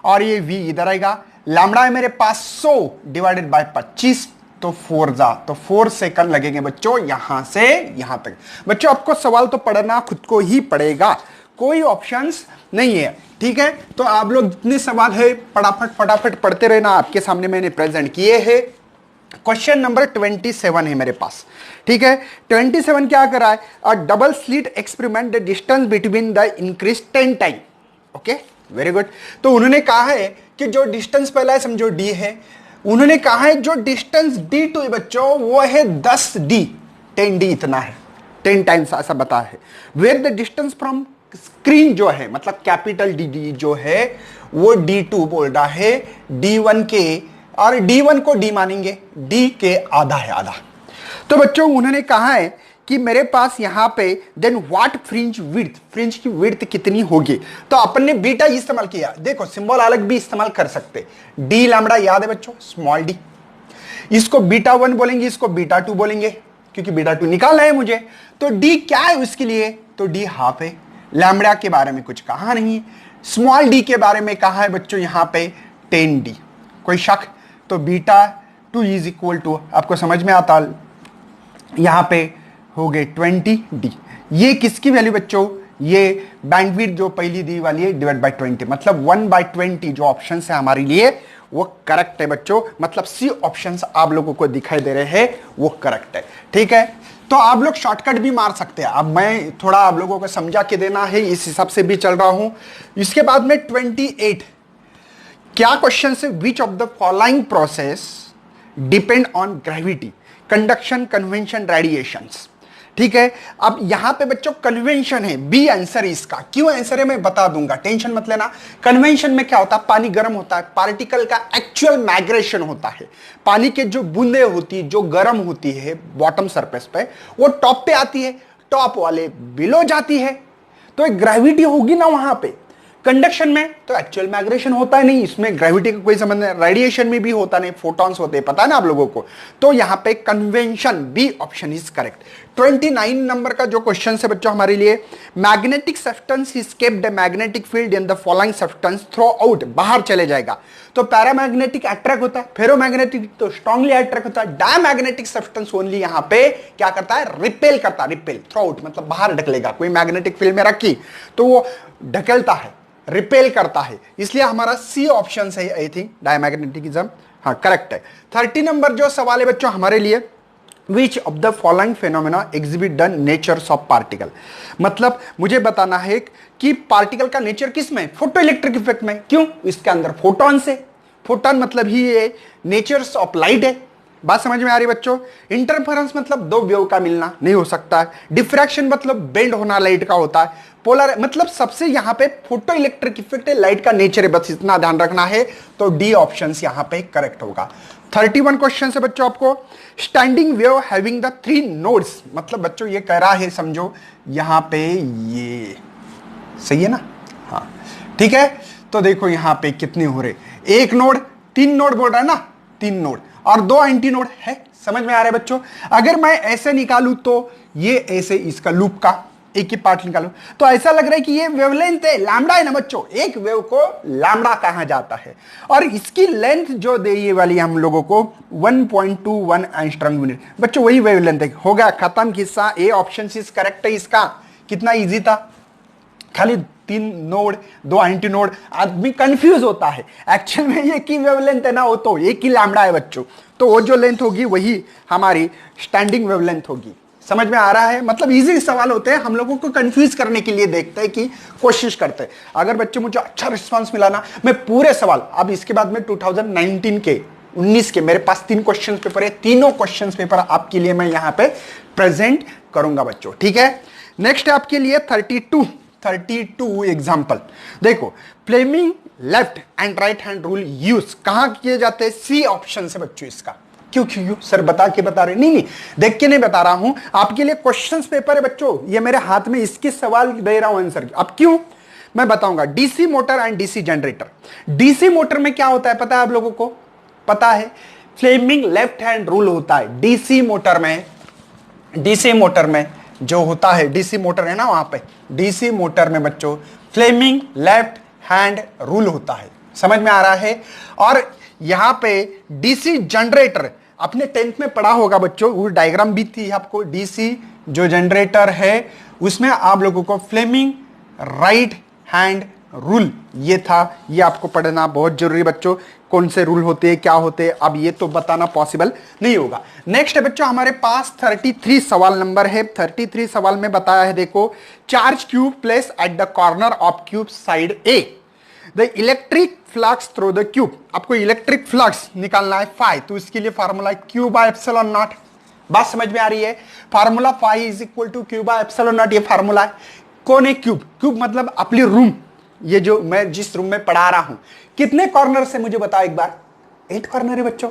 [SPEAKER 1] और ये v इधर आएगा, लैम्बडा है मेरे पास 100 डिवाइडेड बाय 25, तो 4 जा, तो 4 सेकंड लगेंगे बच्चों यहां से यहां तक। बच्चों आपको सवाल तो पढ़ना खुद को ही पड़ेगा, कोई ऑप्शंस नहीं है, ठीक है। तो आप लोग जितने सवाल है फटाफट फटाफट पढ़ते रहना, आपके सामने मैंने प्रेजेंट किए हैं। क्वेश्चन नंबर 27 है मेरे पास, ठीक है। 27 क्या कर रहा है, अ double slit experiment the distance between the increase 10 time. Okay, very good. तो उन्होंने कहा है कि जो डिस्टेंस पहला है समझो d है, उन्होंने कहा है जो डिस्टेंस d2 है बच्चों वो है 10d, 10d इतना है, 10 टाइम्स ऐसा बता है। Where the distance from screen जो है मतलब कैपिटल डी जो है वो d2 बोल रहा है d1 के, और d1 को d मानेंगे, d के आधा है, आधा। तो बच्चों उन्होंने कहा है कि मेरे पास यहां पे then what fringe width, fringe की विड्थ कितनी होगी। तो अपन ने बीटा इस्तेमाल किया, देखो सिंबल अलग भी इस्तेमाल कर सकते, डी लैम्बडा याद है बच्चों, स्मॉल डी, इसको बीटा 1 बोलेंगे, इसको बीटा 2 बोलेंगे, क्योंकि बीटा 2 निकालना है मुझे। तो डी क्या है उसके लिए, तो डी हाफ है। लैम्बडा के बारे में कुछ कहा नहीं, स्मॉल डी के बारे में कहा है बच्चों यहां पे 10d, कोई शक। तो बीटा 2 इज इक्वल टू, आपको समझ में आता, यहां पे हो गए 20d। ये किसकी वैल्यू बच्चों, ये बैंडविड्थ जो पहली दी वाली है डिवाइड बाय 20, मतलब 1/20 जो ऑप्शन है हमारे लिए वो करेक्ट है बच्चों। मतलब सी ऑप्शन आप लोगों को दिखाई दे रहे हैं वो करेक्ट है, ठीक है। तो आप लोग शॉर्टकट भी मार सकते हैं, अब मैं थोड़ा आप लोगों को समझा के देना है इस हिसाब से भी चल रहा हूं। इसके बाद में 28 क्या क्वेश्चन है, which of the following process depend on gravity, conduction, convention, radiations, ठीक है। अब यहां पे बच्चों कन्वेंशन है, बी आंसर इसका। क्यों आंसर है मैं बता दूंगा, टेंशन मत लेना। कन्वेंशन में क्या होता है, पानी गर्म होता है, पार्टिकल का एक्चुअल माइग्रेशन होता है, पानी के जो बूंदे होती है जो गर्म होती है बॉटम सरफेस पे वो टॉप पे आती है, टॉप वाले बिलो जाती है, तो एक ग्रेविटी होगी ना वहां पे। कंडक्शन में तो एक्चुअल माइग्रेशन होता है नहीं, इसमें ग्रेविटी का कोई संबंध नहीं। रेडिएशन में भी होता नहीं, फोटॉन्स होते हैं, पता है ना आप लोगों को। तो यहां पे convention, B option is correct. 29 number का जो क्वेश्चन है बच्चों हमारे लिए, magnetic substance is kept the magnetic field in the following substance throw out, बाहर चले जाएगा। तो पैरामैग्नेटिक अट्रैक्ट होता है, फेरोमैग्नेटिक तो स्ट्रांगली अट्रैक्ट होता है, डायमैग्नेटिक सब्सटेंस ओनली यहां पे क्या करता है, रिपेल करता है, रिपेल, थ्रो आउट मतलब बाहर ढकेलेगा। कोई मैग्नेटिक फील्ड में रखी तो वो ढकेलता है, रिपेल करता है, इसलिए हमारा सी ऑप्शन है आई थिंक, डायमैग्नेटिज्म, हाँ करेक्ट है। 30 नंबर जो सवाल है बच्चों हमारे लिए, which of the following phenomena exhibit the natures of particle, मतलब मुझे बताना है कि पार्टिकल का नेचर किस में, फोटो इलेक्ट्रिक इफेक्ट में। क्यों, इसके अंदर फोटॉन से, फोटॉन मतलब ही ये नेचर्स ऑफ लाइट है। बात समझ में आ रही है बच्चों। इंटरफेरेंस मतलब दो वेव का मिलना नहीं हो सकता है, डिफ्रैक्शन मतलब बेंड होना लाइट का होता है, पोलर मतलब सबसे यहां पे फोटो इलेक्ट्रिक इफेक्ट है, लाइट का नेचर है, बस इतना ध्यान रखना है। तो डी ऑप्शन यहां पे करेक्ट होगा। 31 क्वेश्चन है बच्चों आपको, standing wave having the 3 nodes, मतलब बच्चों ये कह रहा है समझो यहां पे ये सही है ना, हाँ ठीक है। तो देखो यहां पे कितने हो रहे, एक नोड, 3 नोड बोल रहा है ना, 3 नोड और 2 एंटी नोड है, समझ में आ रहा है बच्चों। अगर मैं ऐसे निकालूं तो ये ऐसे इसका लूप का एक ही पार्ट निकालूं तो ऐसा लग रहा है कि ये वेवलेंथ है, लैम्बडा है ना बच्चों, एक वेव को लैम्बडा कहा जाता है। और इसकी लेंथ जो दे ये वाली हम लोगों को 1.21 एंगस्ट्रॉम यूनिट, बच्चों वही वेवलेंथ है। हो गया खत्म किस्सा, ए ऑप्शन इज करेक्ट है इसका। कितना इजी था, खाली 3 नोड 2 एंटी नोड, आदमी कंफ्यूज होता है, एक्चुअल में ये की वेवलेंथ है ना, वो तो एक ही लैम्बडा है बच्चों। तो वो जो लेंथ होगी वही हमारी स्टैंडिंग वेवलेंथ होगी। समझ में आ रहा है, मतलब इजी सवाल होते हैं, हम लोगों को कंफ्यूज करने के लिए देखते हैं कि कोशिश करते हैं। अगर बच्चे मुझे अच्छा रिस्पांस मिला ना, मैं पूरे सवाल, अब इसके बाद में 2019 के 19 के मेरे पास 3 क्वेश्चन पेपर है, तीनों क्वेश्चन पेपर आपके लिए मैं यहां पे प्रेजेंट करूंगा बच्चों, ठीक है। नेक्स्ट आपके लिए 32 एग्जाम्पल देखो, Fleming left and right hand rule use कहां किए जाते हैं, सी ऑप्शन से बच्चों इसका। क्यों क्यों सर बता के बता रहे, नहीं देख के नहीं बता रहा हूं, आपके लिए क्वेश्चंस पेपर है बच्चों, ये मेरे हाथ में, इसके सवाल दे रहा हूं आंसर। अब क्यों मैं बताऊंगा, DC motor and DC generator. DC motor में क्या होता है पता है आप लोगों को, पता है, फ्लेमिंग लेफ्ट हैंड रूल होता है डीसी मोटर में। डीसी मोटर में जो होता है, डीसी मोटर है ना वहां पे, डीसी मोटर में बच्चों फ्लेमिंग लेफ्ट हैंड रूल होता है, समझ में आ रहा है। और यहां पे डीसी जनरेटर, आपने 10th में पढ़ा होगा बच्चों, वो डायग्राम भी थी आपको, डीसी जो जनरेटर है उसमें आप लोगों को फ्लेमिंग राइट हैंड रूल ये था, ये आपको पढ़ना बहुत जरूरी बच्चों। कौन से रूल होते हैं, क्या होते हैं, अब ये तो बताना पॉसिबल नहीं होगा। नेक्स्ट है बच्चों हमारे पास 33 सवाल नंबर है। 33 सवाल में बताया है, देखो, charge cube place at the corner of cube side A, the electric flux through the cube. आपको इलेक्ट्रिक फ्लक्स निकालना है फाई, तो इसके लिए formula Q by epsilon naught. बात समझ में आ रही है? Formula phi is equal to Q by epsilon naught, ये फार्मूला है। कौन है क्यूब? क्यूब मतलब अपनी रूम, ये जो मैं जिस रूम में पढ़ा रहा हूं, कितने कॉर्नर से मुझे बताओ एक बार? 8 कॉर्नर है बच्चों।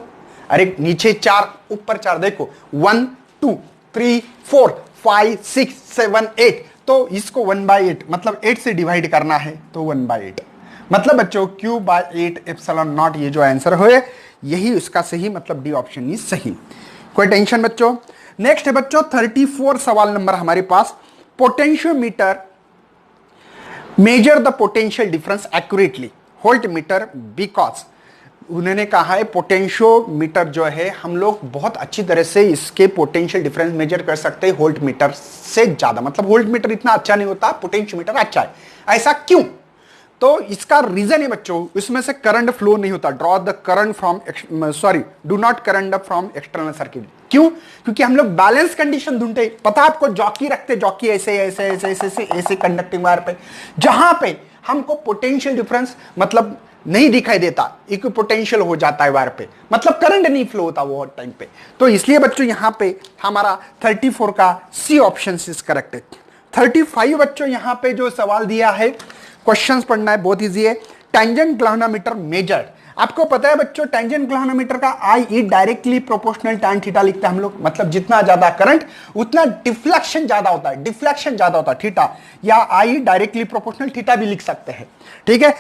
[SPEAKER 1] अरे नीचे 4 ऊपर 4, देखो 1 2 3 4 5 6 7 8, तो इसको 1/8 मतलब 8 से डिवाइड करना है, तो 1/8 मतलब बच्चों क्यू बाय 8 एप्सिलॉन नॉट, ये जो आंसर हो यही उसका सही, मतलब डी ऑप्शन इज सही। कोई टेंशन बच्चों? नेक्स्ट है बच्चों 34 सवाल नंबर हमारे पास, potentiometer measure the potential difference accurately volt meter, because उन्होंने कहा है पोटेंशियोमीटर जो है हम लोग बहुत अच्छी तरह से इसके पोटेंशियल डिफरेंस मेजर कर सकते हैं वोल्ट मीटर से ज्यादा, मतलब वोल्ट मीटर इतना अच्छा नहीं होता, पोटेंशियोमीटर अच्छा है। ऐसा क्यों? तो इसका रीजन है बच्चों, इसमें से करंट फ्लो नहीं होता, draw the current from do not current from external circuit. क्यों? क्योंकि हम लोग बैलेंस कंडीशन ढूंढते, पता आपको, जॉकी रखते, जॉकी ऐसे ऐसे ऐसे ऐसे ऐसे ऐसे कंडक्टिंग वायर पे, जहां पे हमको पोटेंशियल डिफरेंस मतलब नहीं दिखाई देता, इक्विपोटेंशियल हो जाता है वायर पे, मतलब करंट नहीं फ्लो होता वो टाइम पे। तो इसलिए बच्चों यहां पे हमारा 34 का सी ऑप्शन इज करेक्ट है। 35 बच्चों यहां पे जो सवाल दिया है, क्वेश्चंस पढ़ना है, बहुत इजी है। टेंजेंट ग्लैनोमीटर मेजर्ड, आपको पता है बच्चों टेंजेंट ग्लैनोमीटर का I E directly proportional tan theta लिखते हैं हम लोग, मतलब जितना ज्यादा करंट उतना डिफ्लेक्शन ज्यादा होता है, डिफ्लेक्शन ज्यादा होता है थीटा, या आई डायरेक्टली प्रोपोर्शनल थीटा भी लिख सकते हैं, ठीक है।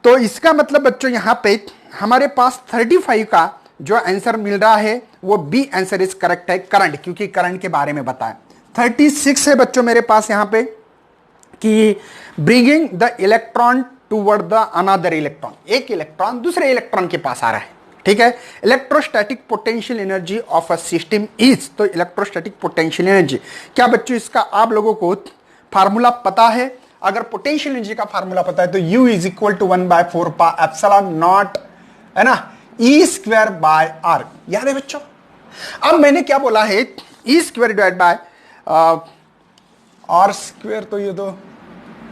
[SPEAKER 1] तो इसका मतलब बच्चों यहां पे हमारे पास 35 का जो आंसर मिल रहा है वो बी आंसर इज करेक्ट है, करंट, क्योंकि करंट के बारे में बताएं। 36 है बच्चों मेरे पास यहां पे कि bringing the electron toward the another electron, एक इलेक्ट्रॉन दूसरे इलेक्ट्रॉन के पास आ रहा है, ठीक है। Electrostatic potential energy of a system is, तो इलेक्ट्रोस्टैटिक पोटेंशियल एनर्जी, क्या बच्चों इसका आप लोगों को फार्मूला पता है? अगर पोटेंशियल एनर्जी का फार्मूला पता है तो U इज इक्वल टू 1/4 पा एप्सिलॉन नॉट, है ना, E स्क्वायर बाय R, याद है बच्चों? अब मैंने क्या बोला है, E square divide by R square, तो ये तो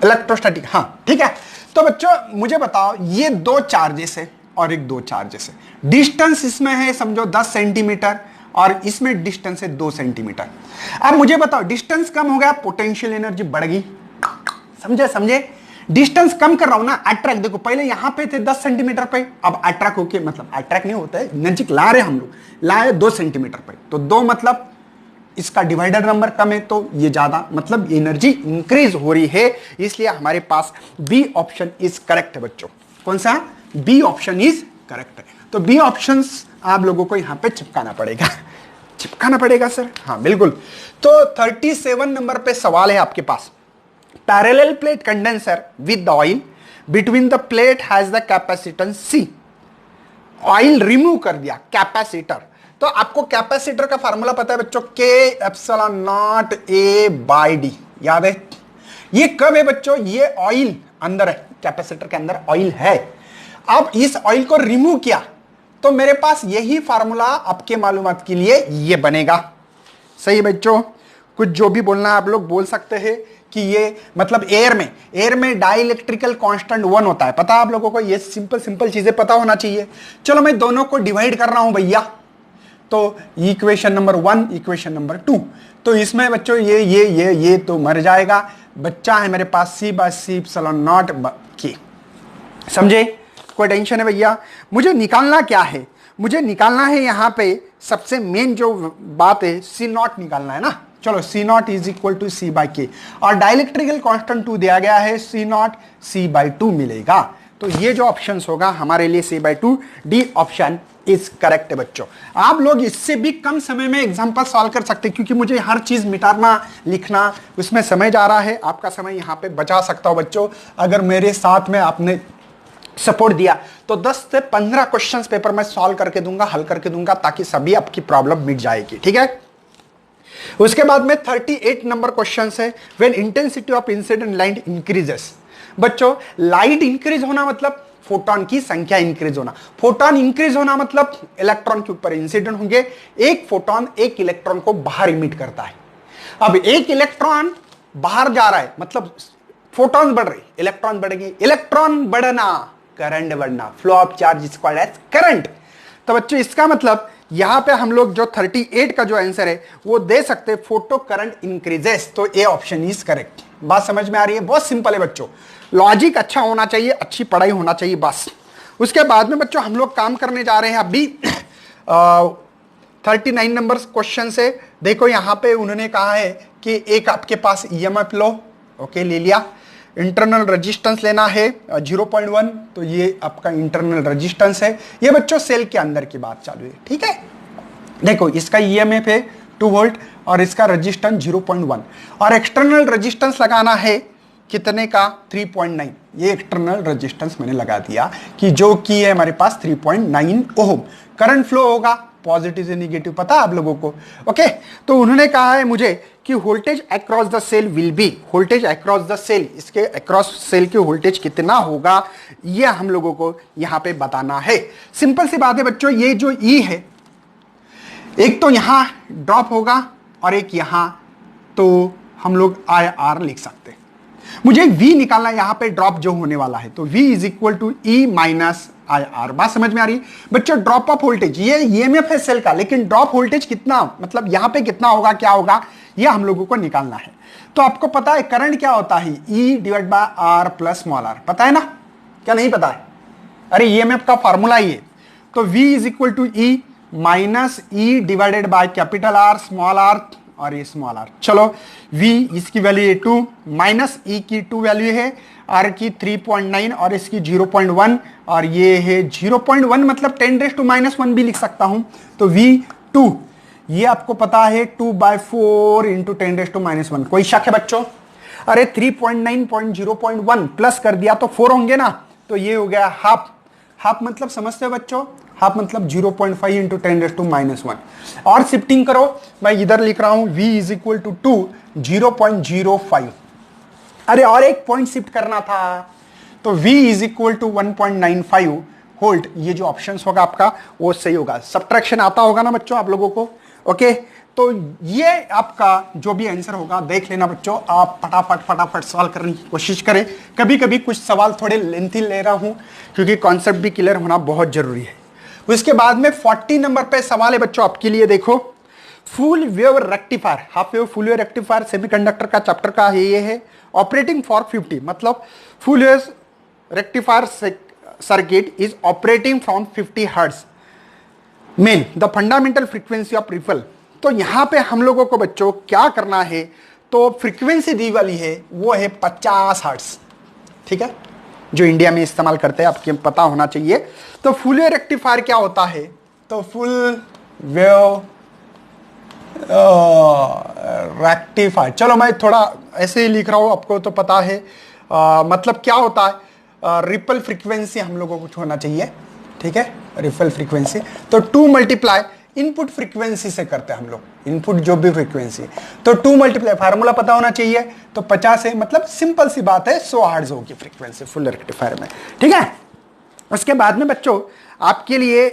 [SPEAKER 1] इलेक्ट्रोस्टैटिक, हाँ ठीक है। तो बच्चों मुझे बताओ, ये 2 चार्जेस है और एक 2 चार्जेस है, डिस्टेंस इसमें है समझो 10 सेंटीमीटर और इसमें डिस्टेंस है 2 सेंटीमीटर। अब मुझे बताओ डिस्टेंस कम हो गया, पोटेंशियल एनर्जी बढ़ गई, समझे? डिस्टेंस कम कर रहा हूं ना, अट्रैक्ट, देखो पहले यहां पे थे 10 सेंटीमीटर पे, अब अट्रैक्ट होके, मतलब अट्रैक्ट नहीं होता है, नजदीक ला रहे हम लोग, लाए 2 सेंटीमीटर पे, तो 2 मतलब इसका डिवाइडर नंबर कम है तो ये ज्यादा, मतलब एनर्जी इंक्रीज हो रही है, इसलिए हमारे पास बी ऑप्शन इज करेक्ट है बच्चों। कौन सा? बी ऑप्शन इज करेक्ट है। तो बी ऑप्शन आप लोगों को यहां पे चिपकाना पड़ेगा सर, हाँ बिल्कुल। तो 37 नंबर पे सवाल है आपके पास, parallel plate condenser with oil, between the plate has the capacitance C, oil remove कर दिया, कैपेसिटर, तो आपको कैपेसिटर का फार्मूला पता है बच्चों, के epsilon not a by D, याद है? ये कब है बच्चों? ये ऑयल अंदर है, कैपेसिटर के अंदर ऑयल है, अब इस ऑयल को रिमूव किया तो मेरे पास यही फार्मूला आपके मालूमात के लिए ये बनेगा। सही बच्चों, कुछ जो भी बोलना है आप लोग बोल सकते हैं कि ये मतलब एयर में डाइलेक्ट्रिकल कांस्टेंट 1 होता है, पता है आप लोगों को, ये सिंपल चीजें पता होना चाहिए। चलो मैं दोनों को डिवाइड कर रहा हूं भैया, तो इक्वेशन नंबर 1 इक्वेशन नंबर 2, तो इसमें बच्चों ये तो मर जाएगा, बच्चा है मेरे पास C by C epsilon naught K, समझे? कोई टेंशन है भैया? मुझे निकालना क्या है? मुझे निकालना है यहां पे सबसे मेन जो बात है, C नॉट निकालना है ना। चलो C naught is equal to C by K, और डाइलेक्ट्रिकल कांस्टेंट 2 दिया गया है, C नॉट C बाय 2 मिलेगा, तो ये जो ऑप्शन होगा हमारे लिए C by 2, D option is correct है बच्चों। आप लोग इससे भी कम समय में एग्जांपल सॉल्व कर सकते हैं, क्योंकि मुझे हर चीज मिटाना लिखना उसमें समय जा रहा है, आपका समय यहां पे बचा सकता हूं बच्चों, अगर मेरे साथ में आपने सपोर्ट दिया तो 10 से 15 क्वेश्चंस पेपर में सॉल्व करके दूंगा, हल करके दूंगा, ताकि सभी आपकी प्रॉब्लम मिट जाएगी। ठीक है, उसके बाद में 38 नंबर क्वेश्चन है, when intensity of incident light increases. बच्चों, लाइट इंक्रीज होना मतलब फोटोन की संख्या इंक्रीज होना, फोटोन इंक्रीज होना मतलब इलेक्ट्रॉन के ऊपर इंसिडेंट होंगे। एक फोटोन एक इलेक्ट्रॉन को बाहर इमिट करता है। अब एक इलेक्ट्रॉन बाहर जा रहा है मतलब फोटॉन बढ़ रहे, इलेक्ट्रॉन बढ़ेंगे, इलेक्ट्रॉन बढ़ना करंट बढ़ना, flow of charge is called as current. तो बच्चों इसका मतलब यहां पे हम लोग जो 38 का जो आंसर है वो दे सकते हैं, फोटो करंट इंक्रीजेस। तो ए ऑप्शन इज करेक्ट। बात समझ में आ रही है? बहुत सिंपल है बच्चों, लॉजिक अच्छा होना चाहिए, अच्छी पढ़ाई होना चाहिए बस। उसके बाद में बच्चों हम लोग काम करने जा रहे हैं अभी 39 नंबर क्वेश्चन से। देखो यहां पे उन्होंने कहा है कि एक आपके पास ईएमएफ लो, ओके ले लिया, इंटरनल रेजिस्टेंस लेना है 0.1, तो ये आपका इंटरनल रेजिस्टेंस है। ये बच्चों सेल के अंदर की बात चालू है। ठीक है, देखो इसका ईएमएफ है 2 वोल्ट और इसका रेजिस्टेंस 0.1 और एक्सटर्नल रेजिस्टेंस लगाना है कितने का 3.9। ये एक्सटर्नल रेजिस्टेंस मैंने लगा दिया कि जो की है हमारे पास 3.9 ओम। करंट फ्लो होगा पॉजिटिव से निगेटिव, पता है आप लोगों को? ओके, तो उन्होंने कहा है मुझे कि voltage across the cell will be, voltage across the cell, इसके अक्रॉस सेल के वोल्टेज कितना होगा ये हम लोगों को यहां पे बताना है। सिंपल सी बात है बच्चों, ये जो ई है एक तो यहां ड्रॉप होगा और एक यहां, तो हम लोग आई आर लिख सकते हैं। मुझे V निकालना है यहां पे ड्रॉप जो होने वाला है, तो V is equal to E minus I R. बात समझ में आ रही है बच्चों? ड्रॉप ऑफ वोल्टेज, ये ईएमएफ है सेल का, लेकिन ड्रॉप वोल्टेज कितना, मतलब यहां पे कितना होगा, क्या होगा, ये हम लोगों को निकालना है। तो आपको पता है करंट क्या होता है, E divide by R plus small R, पता है ना? क्या नहीं पता है? अरे ईएमएफ का फॉर्मूला ये, तो V is equal to E minus E divided by capital R small R और ये स्मॉल आर। चलो V इसकी वैल्यू है 2, माइनस E की 2 वैल्यू है, R की 3.9 और इसकी 0.1 और ये है 0.1, मतलब 10⁻⁻1 भी लिख सकता हूं। तो V2 ये आपको पता है 2/4 इंटू 10⁻⁻1। कोई शक है बच्चों? अरे 3.9.0.1 प्लस कर दिया तो 4 होंगे ना, तो ये हो गया हाफ। हाफ मतलब समझते हो बच्चों? हाफ मतलब 0.5 इंटू 10⁻⁻1 और शिफ्टिंग करो, मैं इधर लिख रहा हूं V इज इक्वल टू 0.05। अरे और एक पॉइंट शिफ्ट करना था, तो V is equal to 1.95 volt. ये जो ऑप्शन होगा आपका वो सही होगा। सब्ट्रैक्शन आता होगा ना बच्चों आप लोगों को? ओके, तो ये आपका जो भी आंसर होगा देख लेना बच्चों, आप फटाफट सवाल करने की कोशिश करें। कभी कभी कुछ सवाल थोड़े लेंथी ले रहा हूं क्योंकि कॉन्सेप्ट भी क्लियर होना बहुत जरूरी है। उसके बाद में 40 नंबर पे सवाल है बच्चों आपके लिए, देखो full wave rectifier, half wave full wave rectifier semiconductor का चैप्टर का है, ये है ऑपरेटिंग फॉर 50, मतलब full wave rectifier circuit is operating from 50 hertz main the fundamental frequency of ripple. तो यहां पे हम लोगों को बच्चों क्या करना है, तो फ्रीक्वेंसी दी वाली है वो है 50 हर्ट्ज, ठीक है, जो इंडिया में इस्तेमाल करते हैं, आपको पता होना चाहिए। तो फुल वेव रेक्टिफायर क्या होता है, तो फुल वेव रेक्टिफायर, चलो मैं थोड़ा ऐसे ही लिख रहा हूं, आपको तो पता है मतलब क्या होता है, रिपल फ्रीक्वेंसी हम लोगों को होना चाहिए, ठीक है, रिपल फ्रीक्वेंसी। तो 2 मल्टीप्लाई इनपुट फ्रीक्वेंसी से करते हैं हम लोग, इनपुट जो भी फ्रीक्वेंसी, तो 2 मल्टीप्लाई फार्मूला पता होना चाहिए, तो 50 है, मतलब सिंपल सी बात है 100 हर्ट्ज होगी फ्रीक्वेंसी फुल रेक्टिफायर में, ठीक है। उसके बाद में बच्चों आपके लिए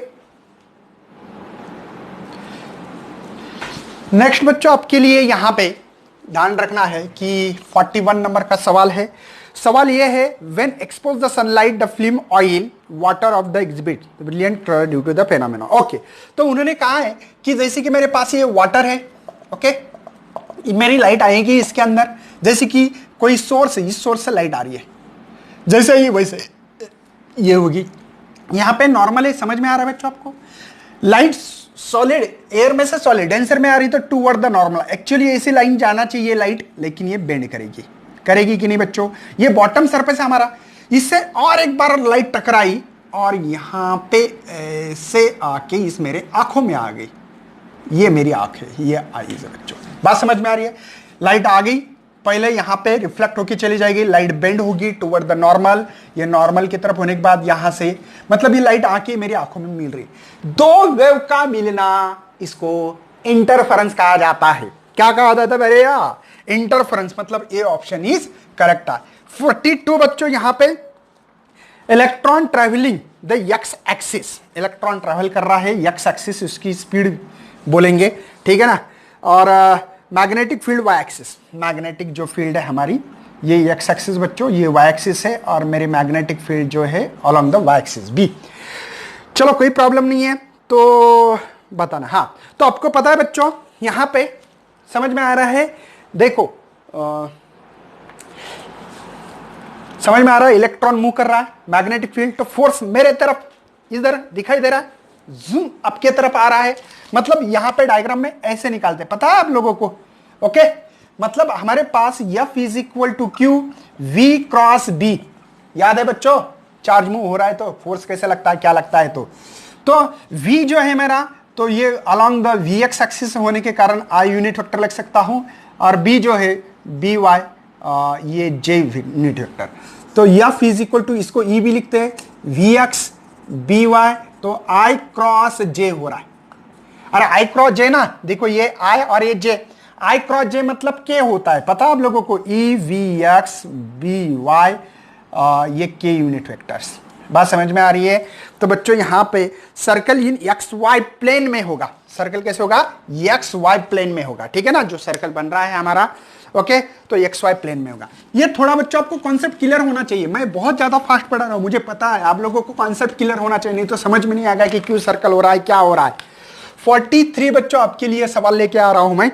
[SPEAKER 1] नेक्स्ट बच्चों आपके लिए यहां पे ध्यान रखना है कि 41 नंबर का सवाल है। सवाल यह है, when expose the sunlight the film oil water of the exhibit brilliant due to the phenomena. Okay, तो उन्होंने कहा है कि जैसे कि मेरे पास ये वाटर है, ओके, मेरी लाइट आएगी इसके अंदर, जैसे कि कोई सोर्स है, इस सोर्स से लाइट आ रही है, जैसे ही वैसे ये होगी। यहां पे नॉर्मल है, समझ में आ रहा है बच्चों आपको? लाइट सॉलिड एयर में से सॉलिड डेंसर में आ रही तो टूवर्ड द नॉर्मल, एक्चुअली ऐसी लाइन जाना चाहिए लाइट, लेकिन ये बेंड करेगी, करेगी कि नहीं बच्चों? ये बॉटम सरफेस है हमारा, इससे और एक बार लाइट टकराई और यहां पे ऐसे आके इस मेरे आंखों में आ गई, ये मेरी आंख है, ये आईज है बच्चों। बात समझ में आ रही है? लाइट आ गई पहले यहां पे रिफ्लेक्ट होके चली जाएगी, लाइट बेंड होगी टुवर्ड द नॉर्मल, ये नॉर्मल की तरफ होने के बाद यहां से मतलब ये लाइट आके मेरी आंखों में मिल रही, दो वेव का मिलना इसको इंटरफेरेंस कहा जाता है। क्या कहा जाता है मेरे यहाँ? इंटरफेरेंस। मतलब ए ऑप्शन इज करेक्ट है। 42 बच्चों यहां पे electron travelling the x axis, electron travel कर रहा है एक्स एक्सिस, उसकी स्पीड बोलेंगे, ठीक है ना। और magnetic field Y axis, magnetic जो फील्ड है हमारी ये एक्स एक्सिस बच्चों, ये वाई एक्सिस है, और मेरी मैग्नेटिक फील्ड जो है along the Y axis B. चलो कोई प्रॉब्लम नहीं है तो बताना। हाँ तो आपको पता है बच्चों यहां पे समझ में आ रहा है, देखो समझ में आ रहा है, इलेक्ट्रॉन मूव कर रहा है, मैग्नेटिक फील्ड, तो फोर्स मेरे तरफ इधर दिखाई दे रहा है, जूम आपके तरफ आ रहा है। मतलब यहां पे डायग्राम में ऐसे निकालते, पता है आप लोगों को? ओके, मतलब हमारे पास F is equal to Q V cross B, याद है बच्चों? चार्ज मूव हो रहा है तो फोर्स कैसे लगता है, क्या लगता है? तो V जो है मेरा, तो ये along the V X axis होने के कारण आई यूनिट वेक्टर लिख सकता हूं, और B जो है बी वाई, ये J यूनिट वेक्टर। तो F इज इक्वल टू, इसको E भी लिखते हैं, वी एक्स बी वाई, तो I क्रॉस J हो रहा है। अरे I क्रॉस J ना, देखो ये I और ये J, I क्रॉस J मतलब K होता है, पता है आप लोगों को? E V X B Y, ये K यूनिट वेक्टर्स। बात समझ में आ रही है? तो बच्चों यहां पे circle in X Y plane में होगा। सर्कल कैसे होगा? एक्स वाई प्लेन में होगा, ठीक है ना, जो सर्कल बन रहा है हमारा। ओके, तो एक्स वाई प्लेन में होगा। ये थोड़ा बच्चों आपको कॉन्सेप्ट क्लियर होना चाहिए। मैं बहुत ज्यादा फास्ट पढ़ा रहा हूं, मुझे पता है, आप लोगों को कॉन्सेप्ट क्लियर होना चाहिए, नहीं तो समझ में नहीं आएगा कि क्यों सर्कल हो रहा है, क्या हो रहा है। 43 बच्चों आपके लिए सवाल लेके आ रहा हूं मैं।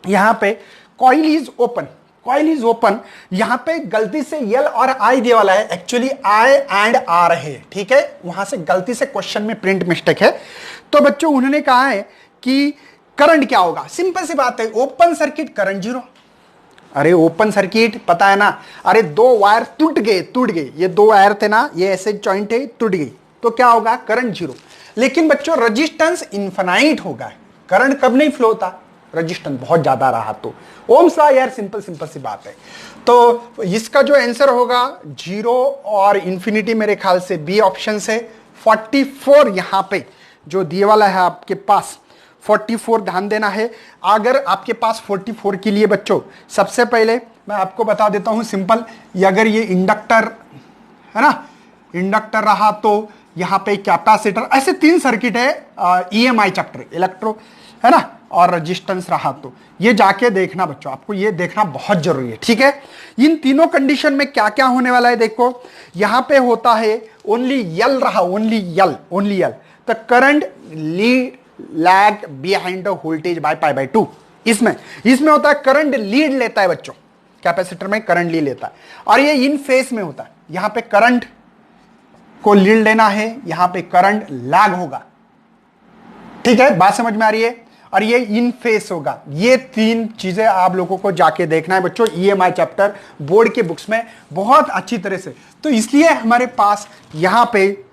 [SPEAKER 1] यहां पे coil is open, coil is open, यहां पे गलती से यल और आई दिया वाला है, एक्चुअली आई एंड आर है, ठीक है, वहां से गलती से क्वेश्चन में प्रिंट मिस्टेक है। तो बच्चों उन्होंने कहा है कि करंट क्या होगा? सिंपल सी बात है, ओपन सर्किट करंट जीरो। अरे ओपन सर्किट पता है ना, अरे दो वायर टूट गए, ये दो वायर थे ना, ये ऐसे जॉइंट है, टूट गई, तो क्या होगा? Current zero. लेकिन बच्चों रेजिस्टेंस इनफाइनाइट होगा, करंट कब नहीं फ्लो होता? रेजिस्टेंस बहुत ज्यादा रहा तो। ओम्स लॉ यार, सिंपल सी बात है। तो इसका जो आंसर होगा जीरो और इंफिनिटी, मेरे ख्याल से बी ऑप्शन से। 44 यहां पे जो दिए वाला है आपके पास, 44 ध्यान देना है। अगर आपके पास 44 के लिए बच्चों सबसे पहले मैं आपको बता देता हूं सिंपल, अगर ये इंडक्टर है ना, इंडक्टर रहा तो यहां पे कैपेसिटर, ऐसे 3 सर्किट है EMI चैप्टर, इलेक्ट्रो है ना, और रेजिस्टेंस रहा तो ये जाके देखना बच्चों, आपको ये देखना बहुत जरूरी है, ठीक है। इन तीनों कंडीशन में क्या क्या होने वाला है देखो, यहां पे होता है ओनली यल रहा, ओनली यल, तो current lead lag behind the voltage by pi by 2। इसमें होता है करंट लीड लेता है बच्चों, कैपेसिटर में करंट लीड लेता है, और ये इन फेस में होता है, यहां पे करंट को लीड लेना है, यहां पे करंट लैग होगा, ठीक है, बात समझ में आ रही है। और ये इन फेस होगा। ये 3 चीजें आप लोगों को जाके देखना है बच्चों, EMI चैप्टर बोर्ड के बुक्स में बहुत अच्छी तरह से। तो इसलिए हमारे पास यहां पे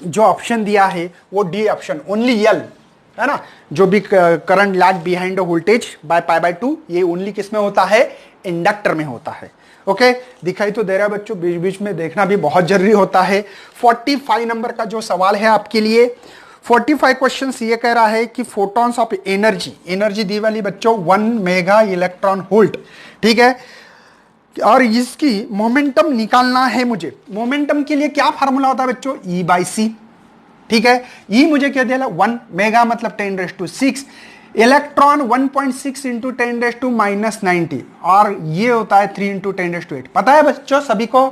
[SPEAKER 1] जो ऑप्शन दिया है वो डी ऑप्शन, ओनली यल है ना, जो भी current lag behind voltage by pi by 2, ये ओनली किस में होता है? इंडक्टर में होता है। ओके, दिखाई तो दे रहा है बच्चों, बीच बीच में देखना भी बहुत जरूरी होता है। 45 नंबर का जो सवाल है आपके लिए, 45 क्वेश्चन ये कह रहा है कि फोटॉन्स ऑफ एनर्जी दी वाली बच्चों 1 मेगा इलेक्ट्रॉन वोल्ट, ठीक है, और इसकी मोमेंटम निकालना है मुझे। मोमेंटम के लिए क्या फार्मूला होता है बच्चों? E/c, ठीक है। E मुझे क्या दिया? 1 मेगा मतलब 10⁶, इलेक्ट्रॉन 1.6 × 10⁻⁻90, और ये होता है 3 × 10⁸ पता है बच्चों सभी को?